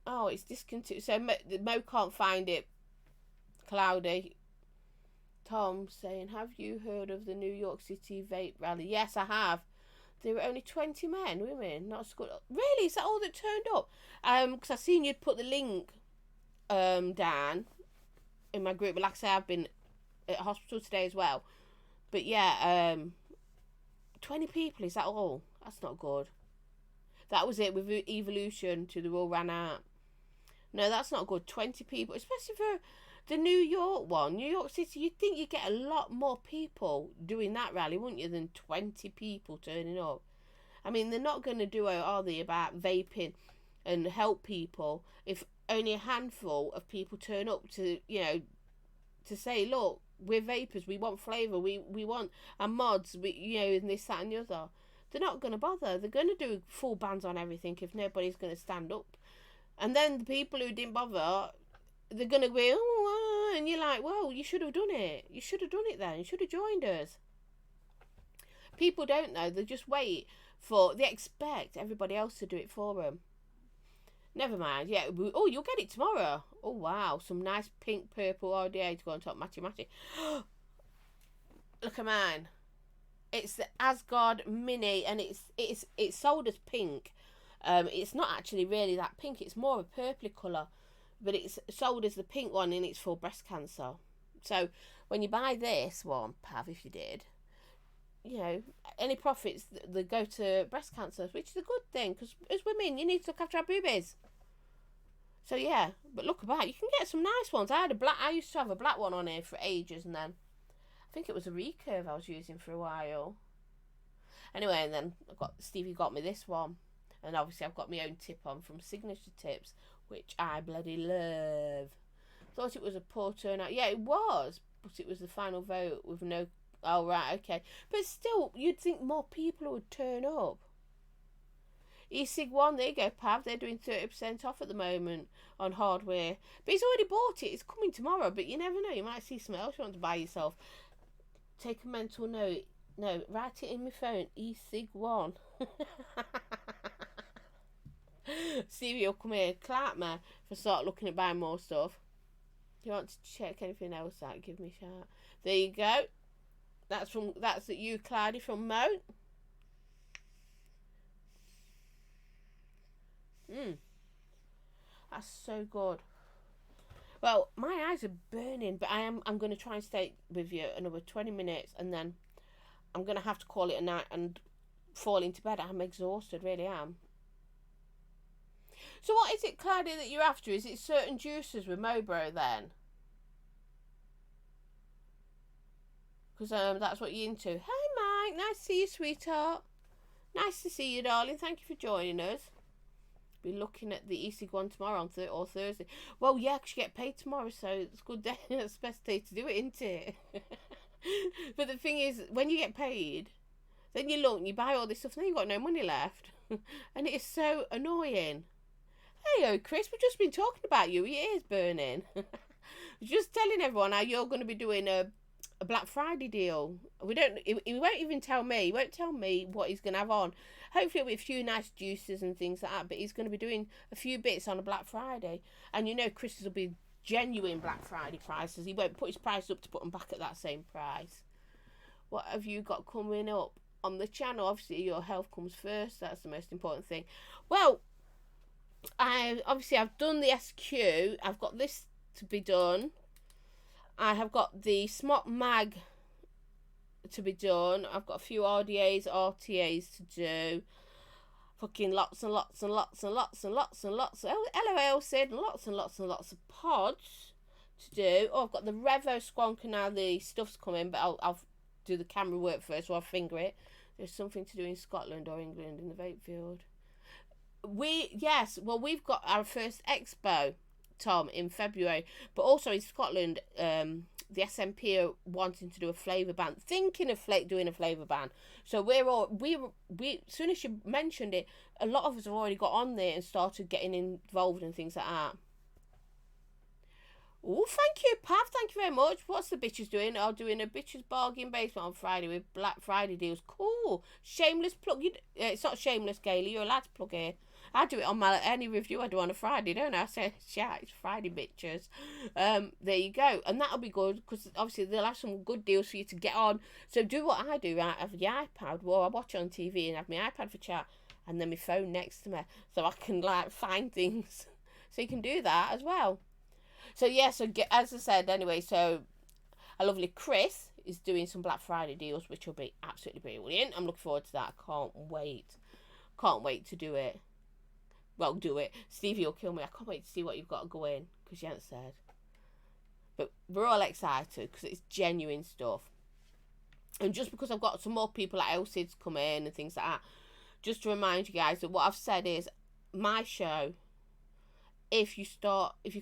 Oh, it's discontinued. So Mo can't find it. Cloudy. Tom saying, have you heard of the New York City vape rally? Yes, I have. There were only 20 men, women, not school. Really? Is that all that turned up? Because I seen you'd put the link down in my group. But like I say, I've been at hospital today as well. But yeah, 20 people, is that all? That's not good. That was it with Evolution till they all ran out. No, that's not good. 20 people, especially for the New York one. New York City, you'd think you'd get a lot more people doing that rally, wouldn't you, than 20 people turning up. I mean, they're not going to do it, are they, about vaping and help people if only a handful of people turn up to, you know, to say, look, we're vapors, we want flavour, we want our mods, you know, and this, that and the other. They're not going to bother. They're going to do full bans on everything if nobody's going to stand up. And then the people who didn't bother, they're going to be, oh, and you're like, well, you should have done it. You should have done it then. You should have joined us. People don't know. They just wait they expect everybody else to do it for them. Never mind. Yeah. Oh, you'll get it tomorrow. Oh, wow. Some nice pink, purple RDA to go on top. Matchy. Look at mine. It's the Asgard Mini, and it's sold as pink. It's not actually really that pink. It's more of a purpley colour, but it's sold as the pink one, and it's for breast cancer. So when you buy this one, Pav, if you did, you know, any profits that go to breast cancer, which is a good thing, because as women, you need to look after our boobies. So yeah, but look about, you can get some nice ones. I used to have a black one on here for ages, and then I think it was a recurve I was using for a while. Anyway, and then Stevie got me this one. And obviously I've got my own tip on from Signature Tips, which I bloody love. Thought it was a poor turnout. Yeah, it was, but it was the final vote with no... Oh, right, okay. But still, you'd think more people would turn up. E-Cig 1, there you go, Pav. They're doing 30% off at the moment on hardware. But he's already bought it. It's coming tomorrow, but you never know. You might see something else you want to buy yourself. Take a mental note. No, write it in my phone. E-Cig 1. Stevie will come here, clap me if I start looking at buying more stuff. If you want to check anything else out, give me a shout. There you go. That's at you, Cloudy, from Mo. That's so good. Well, my eyes are burning, but I'm going to try and stay with you another 20 minutes, and then I'm going to have to call it a night and fall into bed. I'm exhausted, really am. So what is it, Cloudy, that you're after? Is it certain juices with Mobro then? Because that's what you're into. Hi, Mike. Nice to see you, sweetheart. Nice to see you, darling. Thank you for joining us. Be looking at the E-Cig 1 tomorrow on or Thursday. Well, yeah, because you get paid tomorrow, so it's a good day. It's the best day to do it, isn't it? But the thing is, when you get paid, then you look and you buy all this stuff, and then you've got no money left. And it is so annoying. Hey, Chris, we've just been talking about you. Your ear's burning. Just telling everyone how you're going to be doing a Black Friday deal. He won't even tell me. He won't tell me what he's going to have on. Hopefully it'll be a few nice juices and things like that, but he's going to be doing a few bits on a Black Friday. And you know Chris will be genuine Black Friday prices. He won't put his price up to put them back at that same price. What have you got coming up on the channel? Obviously your health comes first. That's the most important thing. Well, I've done the SQ. I've got this to be done. I have got the Smot Mag to be done. I've got a few RDAs, RTAs to do. Fucking lots and lots and lots and lots and lots and lots of LOL Sid, and lots and lots and lots of pods to do. Oh, I've got the Revo Squonker now. The stuff's coming, but I'll do the camera work first, so I'll finger it. There's something to do in Scotland or England in the vape field. We've got our first expo, Tom, in February, but also in Scotland, the SNP are wanting to do a flavour ban, thinking of doing a flavour ban. So we as soon as you mentioned it, a lot of us have already got on there and started getting involved in things like that. Oh, thank you, Pav. Thank you very much. What's the bitches doing? I'm doing a bitches bargain basement on Friday with Black Friday deals. Cool. Shameless plug. It's not shameless, Gaily. You're allowed to plug here. I do it on any review I do on a Friday, don't I? I say, yeah, it's Friday, bitches. There you go. And that'll be good, because obviously they'll have some good deals for you to get on. So do what I do, right? Have your iPad, well, I watch it on TV and have my iPad for chat, and then my phone next to me, so I can, find things. So you can do that as well. So, yeah, as I said, anyway, so a lovely Chris is doing some Black Friday deals, which will be absolutely brilliant. I'm looking forward to that. I can't wait. Can't wait to do it. Well, do it. Stevie will kill me. I can't wait to see what you've got to go in, because you haven't said. But we're all excited, because it's genuine stuff. And just because I've got some more people like Elsid's come in and things like that, just to remind you guys that what I've said is, my show, if you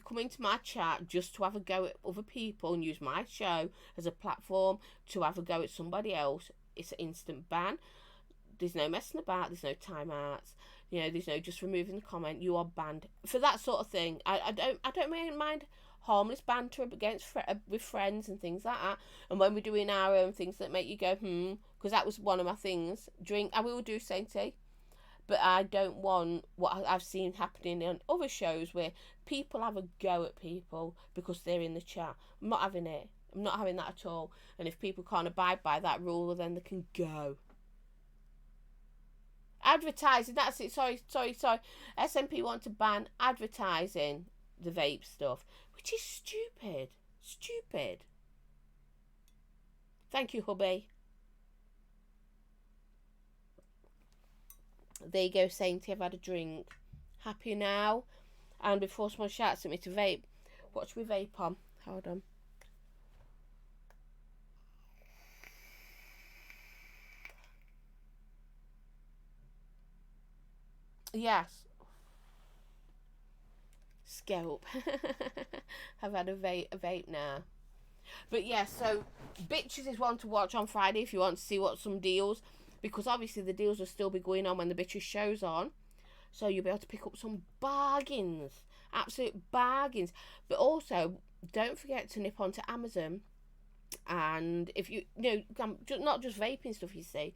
come into my chat just to have a go at other people and use my show as a platform to have a go at somebody else, it's an instant ban. There's no messing about. There's no timeouts. There's no just removing the comment. You are banned for that sort of thing. I don't really mind harmless banter with friends and things like that. And when we're doing our own things that make you go because that was one of my things. I will do Sainty, but I don't want what I've seen happening in other shows where people have a go at people because they're in the chat. I'm not having it. I'm not having that at all. And if people can't abide by that rule, then they can go. Advertising, that's it. Sorry. SNP want to ban advertising the vape stuff, which is stupid. Thank you, hubby. There you go, Sainty. I've had a drink. Happy now. And before someone shouts at me to vape, what should we vape on? Hold on. Yes. Scalp. I've had a vape now. But yeah, so Bitches is one to watch on Friday if you want to see what some deals, because obviously the deals will still be going on when the Bitches show's on. So you'll be able to pick up some bargains. Absolute bargains. But also, don't forget to nip onto Amazon. And if you not just vaping stuff, you see,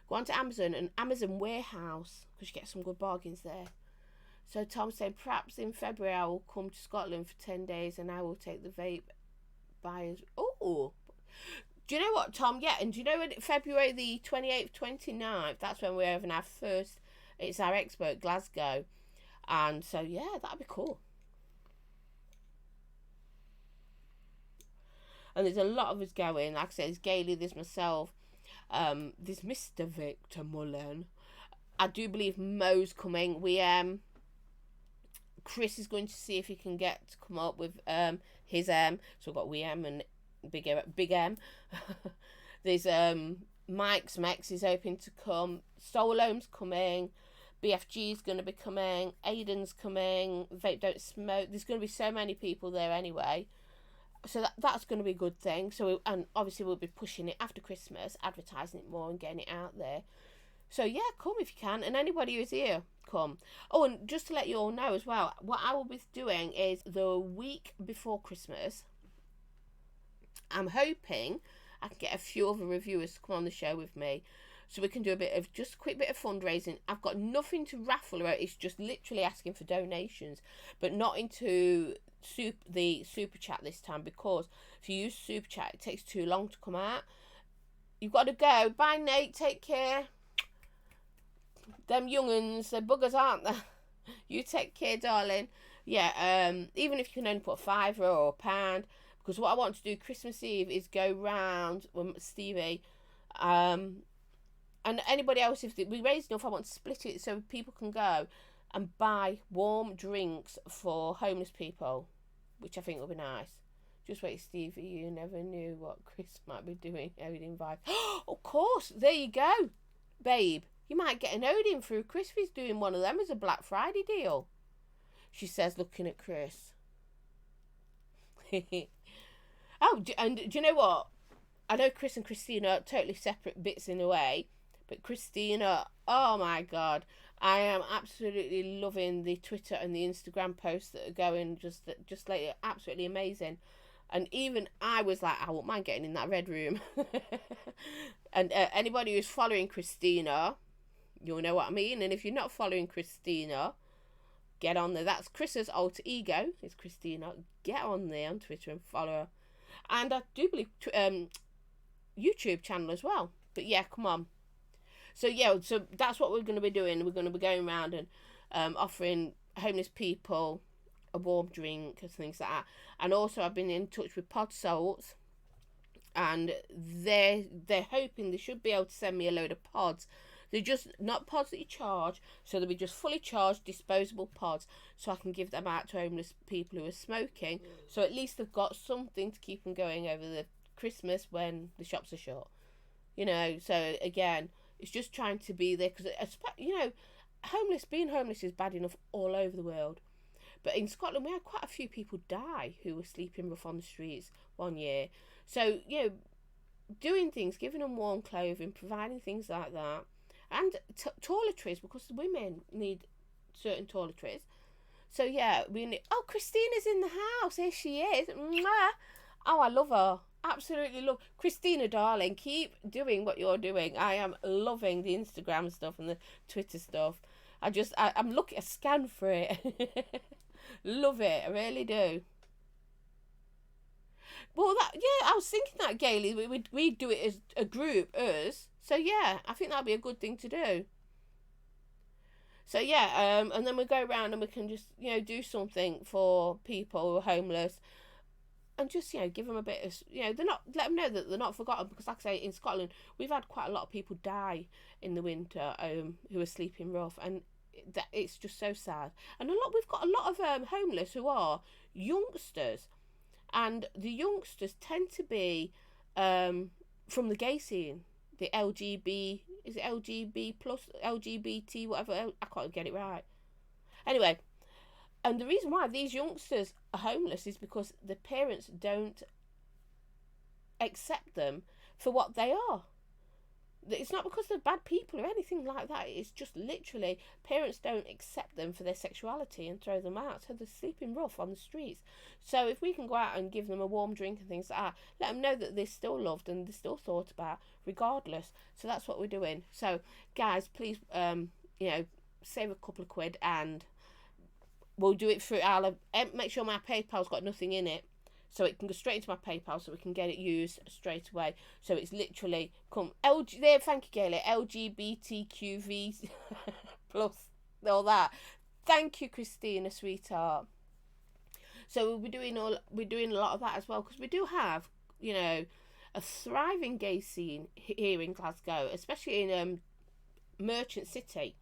go onto Amazon and Amazon Warehouse, because you get some good bargains there. So Tom said perhaps in February I will come to Scotland for 10 days and I will take the vape buyers. Oh, do you know what, Tom? Yeah, and do you know when February the 28th, 29th, that's when we're having our first, it's our expo at Glasgow. And so, yeah, that'd be cool. And there's a lot of us going. Like I said, there's Gailey, there's myself, there's Mr. Victor Mullen. I do believe Mo's coming. Chris is going to see if he can get to come up with his So we've got and Big M. There's Mike's Mex is hoping to come. Solome's coming. BFG's going to be coming. Aiden's coming. Vape Don't Smoke. There's going to be so many people there anyway. So that's going to be a good thing. So and obviously we'll be pushing it after Christmas, advertising it more and getting it out there. So yeah, come if you can, and anybody who's here, come. Oh, and just to let you all know as well, what I will be doing is the week before Christmas, I'm hoping I can get a few other reviewers to come on the show with me, so we can do a quick bit of fundraising. I've got nothing to raffle about. It's just literally asking for donations, but not into the super chat this time, because if you use super chat, it takes too long to come out. You've got to go. Bye, Nate. Take care. Them young'uns, they're buggers, aren't they? You take care, darling. Yeah, even if you can only put a £5 or £1, because what I want to do Christmas Eve is go round with Stevie, and anybody else. If we raise enough, I want to split it so people can go and buy warm drinks for homeless people, which I think will be nice. Just wait, Stevie, you never knew what Chris might be doing. Odin vibe. Of course, there you go, babe. You might get an Odin through Chris if he's doing one of them as a Black Friday deal. She says, looking at Chris. Oh, and do you know what? I know Chris and Christina are totally separate bits in a way, but Christina, oh my God, I am absolutely loving the Twitter and the Instagram posts that are going just like absolutely amazing. And even I was like, I wouldn't mind getting in that red room. And anybody who's following Christina, you'll know what I mean. And if you're not following Christina, get on there. That's Chris's alter ego, is Christina. Get on there on Twitter and follow her. And I do believe YouTube channel as well. But yeah, come on. So yeah, so that's what we're going to be doing. We're going to be going around and offering homeless people a warm drink and things like that. And also I've been in touch with Pod Salts, and they're hoping they should be able to send me a load of pods. They're just not pods that you charge, so they'll be just fully charged disposable pods, so I can give them out to homeless people who are smoking. So at least they've got something to keep them going over the Christmas when the shops are shut. You know, so again, it's just trying to be there, because you know, being homeless is bad enough all over the world. But in Scotland, we had quite a few people die who were sleeping rough on the streets one year. So, you know, doing things, giving them warm clothing, providing things like that. And toiletries, because the women need certain toiletries. So, yeah, we need... Oh, Christina's in the house. Here she is. Mwah. Oh, I love her. Absolutely love Christina, darling. Keep doing what you're doing. I am loving the Instagram stuff and the Twitter stuff. I'm looking... I scan for it. Love it. I really do. Well, I was thinking that, Gailey, we'd do it as a group, us. So, yeah, I think that'd be a good thing to do. So, yeah, and then we go around and we can just, you know, do something for people who are homeless. And just, you know, give them a bit of, you know, let them know that they're not forgotten. Because, like I say, in Scotland, we've had quite a lot of people die in the winter who are sleeping rough. And it's just so sad. And we've got a lot of homeless who are youngsters. And the youngsters tend to be from the gay scene. the LGB, is it LGB plus, LGBT, whatever, I can't get it right. Anyway, and the reason why these youngsters are homeless is because the parents don't accept them for what they are. It's not because they're bad people or anything like that. It's just literally parents don't accept them for their sexuality and throw them out. So they're sleeping rough on the streets. So if we can go out and give them a warm drink and things like that, let them know that they're still loved and they're still thought about regardless. So that's what we're doing. So guys, please, save a couple of quid and we'll do it through our, make sure my PayPal's got nothing in it. So it can go straight into my PayPal so we can get it used straight away. So it's literally there, thank you, Gayle, LGBTQV plus all that. Thank you, Christina, sweetheart. So we're doing a lot of that as well, because we do have, a thriving gay scene here in Glasgow, especially in Merchant City.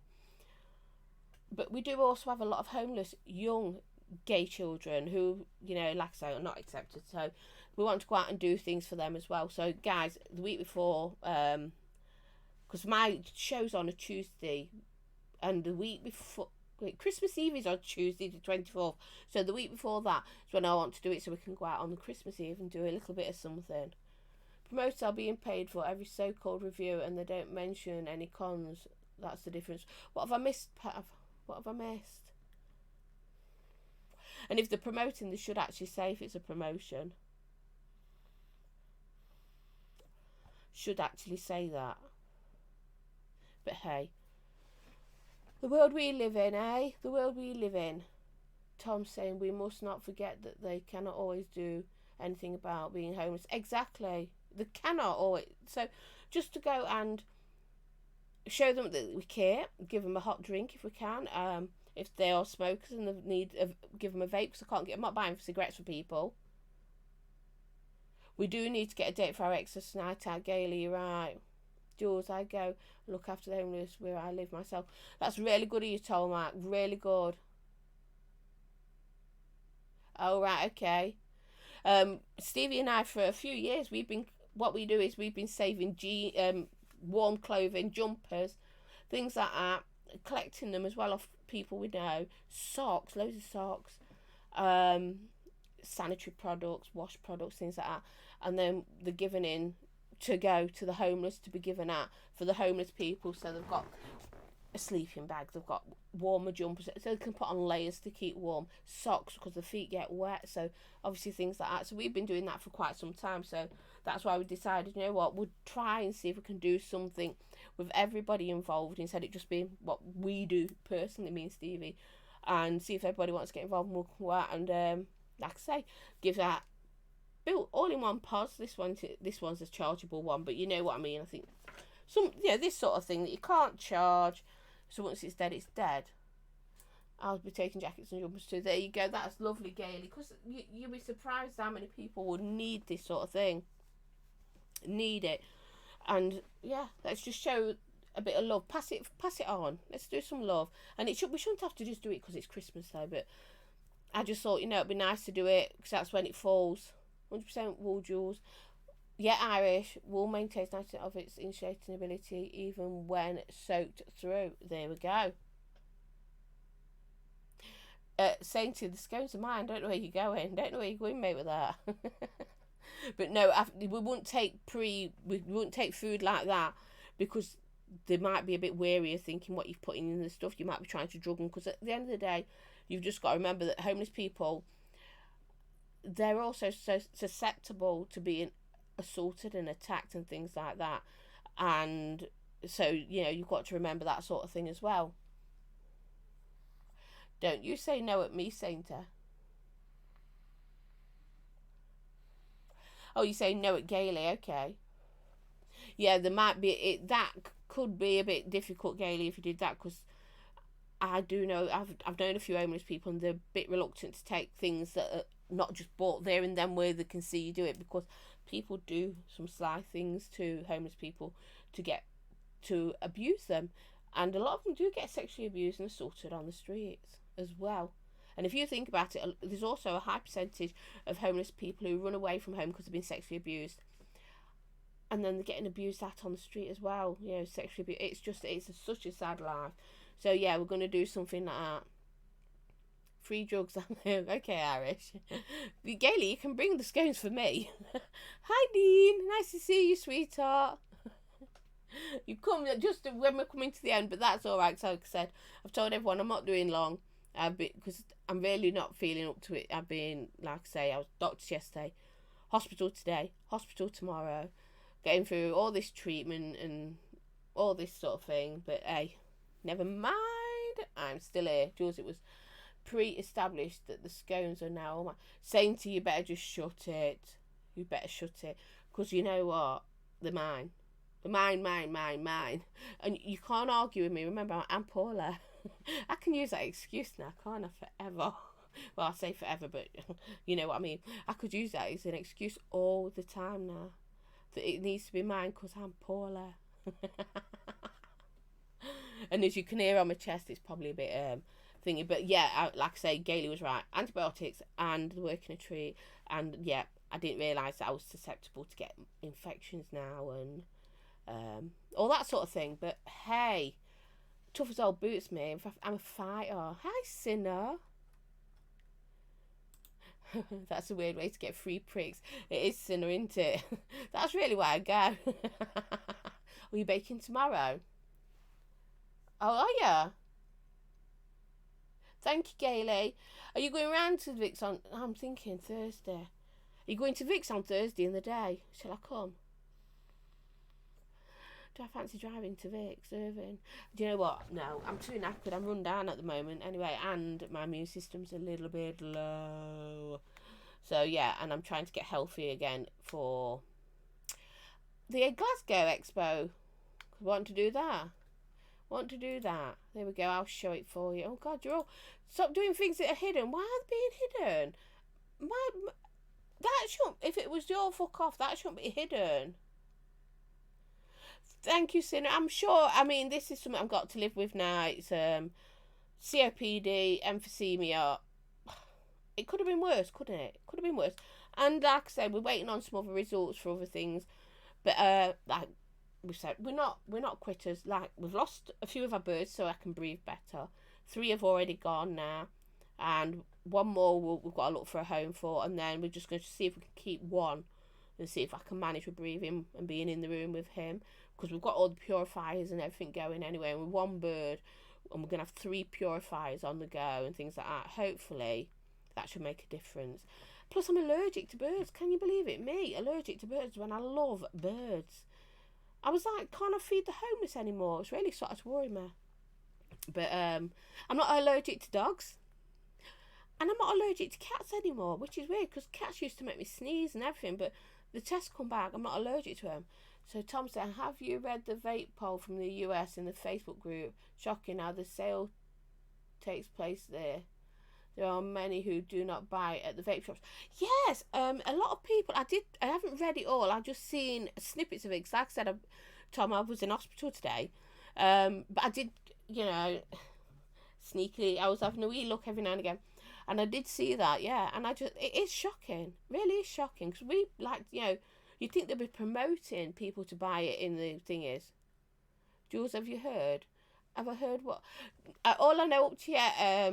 But we do also have a lot of homeless young gay children who, like I say, are not accepted. So we want to go out and do things for them as well. So guys, the week before, because my show's on a Tuesday, and the week before, Christmas Eve is on Tuesday the 24th. So the week before that is when I want to do it, so we can go out on the Christmas Eve and do a little bit of something. Promoters are being paid for every so-called review, and they don't mention any cons. That's the difference. What have I missed, Pat? What have I missed? And if they're promoting, they should actually say if it's a promotion. Should actually say that. But hey, the world we live in, eh? The world we live in. Tom's saying we must not forget that they cannot always do anything about being homeless. Exactly. They cannot always. So just to go and show them that we care, give them a hot drink if we can. If they are smokers and they need, give them a vape, because I can't get. I'm not buying cigarettes for people. We do need to get a date for our exercise night out, Gaily, you're right. Jules, I go look after the homeless where I live myself. That's really good of you, Tom, Mark. Really good. Oh, right, okay. Stevie and I, for a few years, what we do is we've been saving warm clothing, jumpers, things like that, collecting them as well off people we know, socks, loads of socks, sanitary products, wash products, things like that, and then they're given in to go to the homeless, to be given out for the homeless people. So they've got a sleeping bag, they've got warmer jumpers, so they can put on layers to keep warm, socks because the feet get wet, so obviously things like that. So we've been doing that for quite some time, so that's why we decided, you know what, we'll try and see if we can do something with everybody involved instead of it just being what we do personally, me and Stevie, and see if everybody wants to get involved, and we'll go out and like I say, give that built all-in-one pods. This one's a chargeable one, but you know what I mean. I think this sort of thing that you can't charge, so once it's dead, it's dead. I'll be taking jackets and jumpers too. There you go. That's lovely, Gaily, because you'll be surprised how many people will need this sort of thing. Need it. And yeah, let's just show a bit of love. Pass it on. Let's do some love. And we shouldn't have to just do it because it's Christmas though, but I just thought, it'd be nice to do it because that's when it falls. 100% wool, Jules. Yeah, Irish. Wool maintains 90% of its insulating ability even when soaked through. There we go. Saying to the scones of mine, don't know where you're going. Don't know where you're going, mate, with that. But no, we wouldn't take food like that because they might be a bit wary of thinking what you've put in the stuff. You might be trying to drug them, because at the end of the day, you've just got to remember that homeless people, they're also so susceptible to being assaulted and attacked and things like that. And so, you've got to remember that sort of thing as well. Don't you say no at me, Sainter. Oh, you say no at Gaily, okay. Yeah, there might be that could be a bit difficult, Gaily, if you did that, because I do know I've known a few homeless people and they're a bit reluctant to take things that are not just bought there and then where they can see you do it, because people do some sly things to homeless people to abuse them, and a lot of them do get sexually abused and assaulted on the streets as well. And if you think about it, there's also a high percentage of homeless people who run away from home because they've been sexually abused. and then they're getting abused out on the street as well. You know, sexually abused. Such a sad life. So yeah, we're going to do something like that. Free drugs. Okay, Irish. Gaily, you can bring the scones for me. Hi, Dean. Nice to see you, sweetheart. You come just when we're coming to the end, but that's all right. So, like I said, I've told everyone I'm not doing long, because I'm really not feeling up to it. I've been, like I say, I was doctor's yesterday, hospital today, hospital tomorrow, getting through all this treatment and all this sort of thing. But hey, never mind. I'm still here. Jules, it was pre-established that the scones are now saying to you, better just shut it. You better shut it, because you know what? They're mine. Mine. And you can't argue with me. Remember, I'm Paula. I can use that excuse now, can't I? Forever. Well, I say forever, but you know what I mean. I could use that as an excuse all the time now. That it needs to be mine because I'm Paula. And as you can hear on my chest, it's probably a bit thingy. But yeah, like I say, Gaily was right. Antibiotics and the working a treat. And yeah, I didn't realise that I was susceptible to get infections now and all that sort of thing. But hey, tough as old boots, me. I'm a fighter. Hi, Sinner. That's a weird way to get free pricks. It is, Sinner, isn't it? That's really why I go. Are you baking tomorrow? Oh, are you? Thank you, Gaily. Are you going round to Vic's on... I'm thinking Thursday. Are you going to Vic's on Thursday in the day? Shall I come? Do I fancy driving to Vic's, Irving? Do you know what? No, I'm too knackered. I'm run down at the moment anyway, and my immune system's a little bit low. So yeah, and I'm trying to get healthy again for the Glasgow Expo. Want to do that? There we go. I'll show it for you. Oh God, you're all... Stop doing things that are hidden. Why are they being hidden? That shouldn't... If it was your fuck off, that shouldn't be hidden. Thank you, Sinner. I'm sure... I mean, this is something I've got to live with now. It's COPD, emphysema. It could have been worse, couldn't it? Could have been worse. And like I said, we're waiting on some other results for other things. But like we said, we're not quitters. Like, we've lost a few of our birds so I can breathe better. 3 have already gone now, and one more we've got to look for a home for, and then we're just going to see if we can keep one and see if I can manage with breathing and being in the room with him, because we've got all the purifiers and everything going anyway, and with one bird, and we're going to have 3 purifiers on the go and things like that. Hopefully that should make a difference. Plus, I'm allergic to birds. Can you believe it? Me, allergic to birds when I love birds. I was like, can't I feed the homeless anymore? It's really started to worry me. But I'm not allergic to dogs. And I'm not allergic to cats anymore, which is weird, because cats used to make me sneeze and everything, but the tests come back, I'm not allergic to them. So Tom said, have you read the vape poll from the US in the Facebook group? Shocking how the sale takes place there. There are many who do not buy at the vape shops. Yes, a lot of people. I haven't read it all. I've just seen snippets of it. Because like I said, Tom, I was in hospital today. But I did, you know, sneakily, I was having a wee look every now and again. And I did see that, yeah. And it is shocking. Really is shocking. Because we, like, you know, you'd think they'd be promoting people to buy it in the thing is. Jules, have you heard? Have I heard what? All I know up to yet,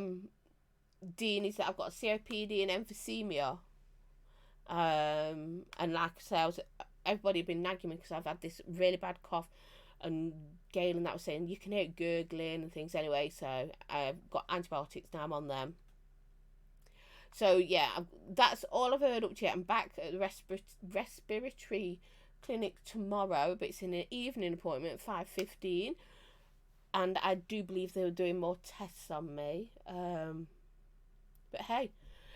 Dean, is that I've got COPD and emphysema. And like I say, everybody had been nagging me because I've had this really bad cough. And Gail and that was saying, you can hear it gurgling and things anyway. So I've got antibiotics now, I'm on them. So yeah, that's all I've heard up to yet. I'm back at the respiratory clinic tomorrow, but it's in an evening appointment at 5:15. And I do believe they were doing more tests on me. But hey,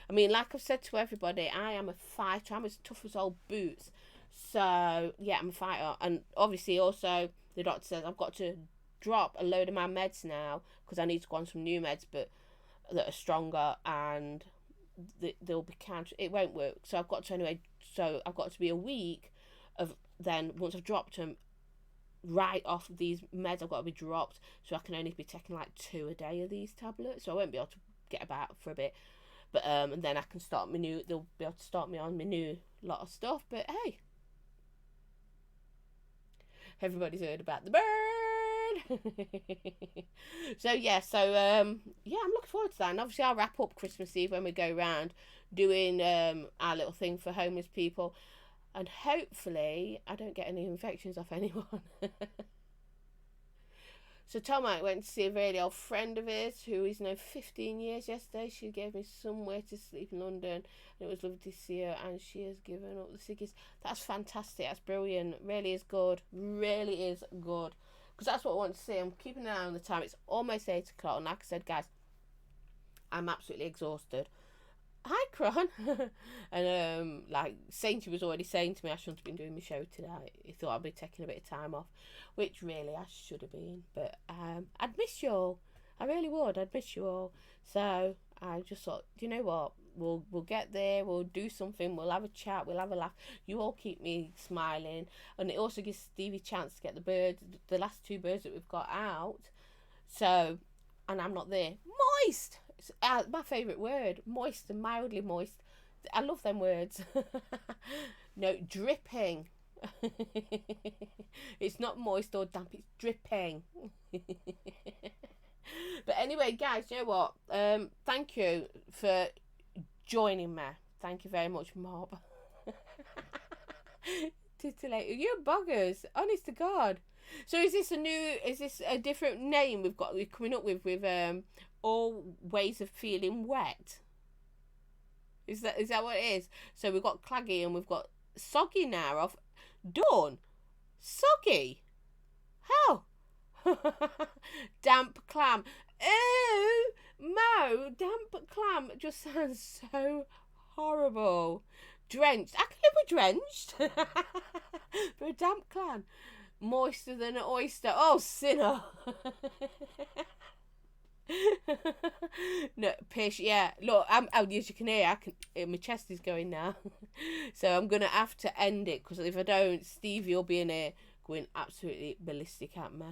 I mean, like I've said to everybody, I am a fighter. I'm as tough as old boots. So yeah, I'm a fighter. And obviously also the doctor says I've got to drop a load of my meds now because I need to go on some new meds, but that are stronger, and they'll be counter. It won't work. So I've got to anyway. So I've got to be a week of then once I've dropped them right off of these meds. I've got to be dropped, so I can only be taking like 2 a day of these tablets. So I won't be able to get about for a bit, but and then I can start my new. They'll be able to start me on my new lot of stuff. But hey, Everybody's heard about the bird. So yeah, yeah, I'm looking forward to that. And obviously, I'll wrap up Christmas Eve when we go round doing our little thing for homeless people, and hopefully, I don't get any infections off anyone. So Tom I went to see a really old friend of his who is now 15 years yesterday. She gave me somewhere to sleep in London, and it was lovely to see her, and she has given up the ciggies. That's fantastic. That's brilliant. Really is good. Really is good. Because that's what I want to see. I'm keeping an eye on the time. It's almost 8 o'clock, and like I said, guys, I'm absolutely exhausted. Hi, Cron. And like Sainty was already saying to me I shouldn't have been doing my show today. He thought I'd be taking a bit of time off, which really I should have been. But I'd miss you all. I really would. I'd miss you all. So I just thought, you know what? We'll get there. We'll do something. We'll have a chat. We'll have a laugh. You all keep me smiling, and it also gives Stevie a chance to get the birds, the last two birds that we've got out. So, and I'm not there. Moist. It's my favourite word. Moist and mildly moist. I love them words. No, dripping. It's not moist or damp. It's dripping. But anyway, guys, you know what? Thank you for joining me. Thank you very much, Mob. Titillate. You're buggers. Honest to God. So is this a different name we're coming up with all ways of feeling wet? Is that what it is? So we've got claggy and we've got soggy now. Off Dawn. Soggy. How? Damp clam. Oh, Mo, damp clam just sounds so horrible. Drenched. I can live with drenched. For a damp clam. Moister than an oyster. Oh, sinner. No, pish. Yeah, look, as you can hear, my chest is going now. So I'm gonna have to end it, because if I don't, Stevie will be in here going absolutely ballistic at me,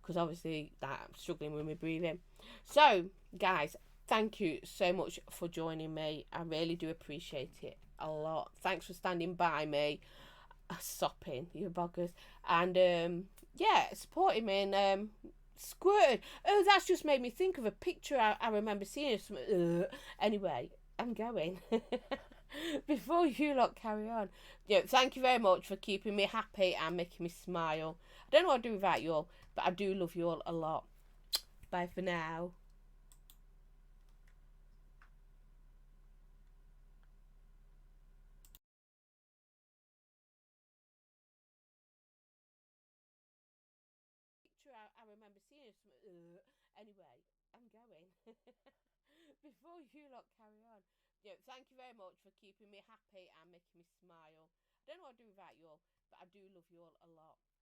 because obviously that I'm struggling with my breathing. So guys, thank you so much for joining me. I really do appreciate it a lot. Thanks for standing by me. Sopping, you buggers. And yeah, supporting me and squirting. Oh, that's just made me think of a picture I remember seeing. Anyway, I'm going. Before you lot carry on, thank you very much for keeping me happy and making me smile. I don't know what I'd do without you all, but I do love you all a lot. Bye for now. Picture I remember seeing. Anyway, I'm going. Before you lot carry on, thank you very much for keeping me happy and making me smile. I don't know what I'd do without you all, but I do love you all a lot.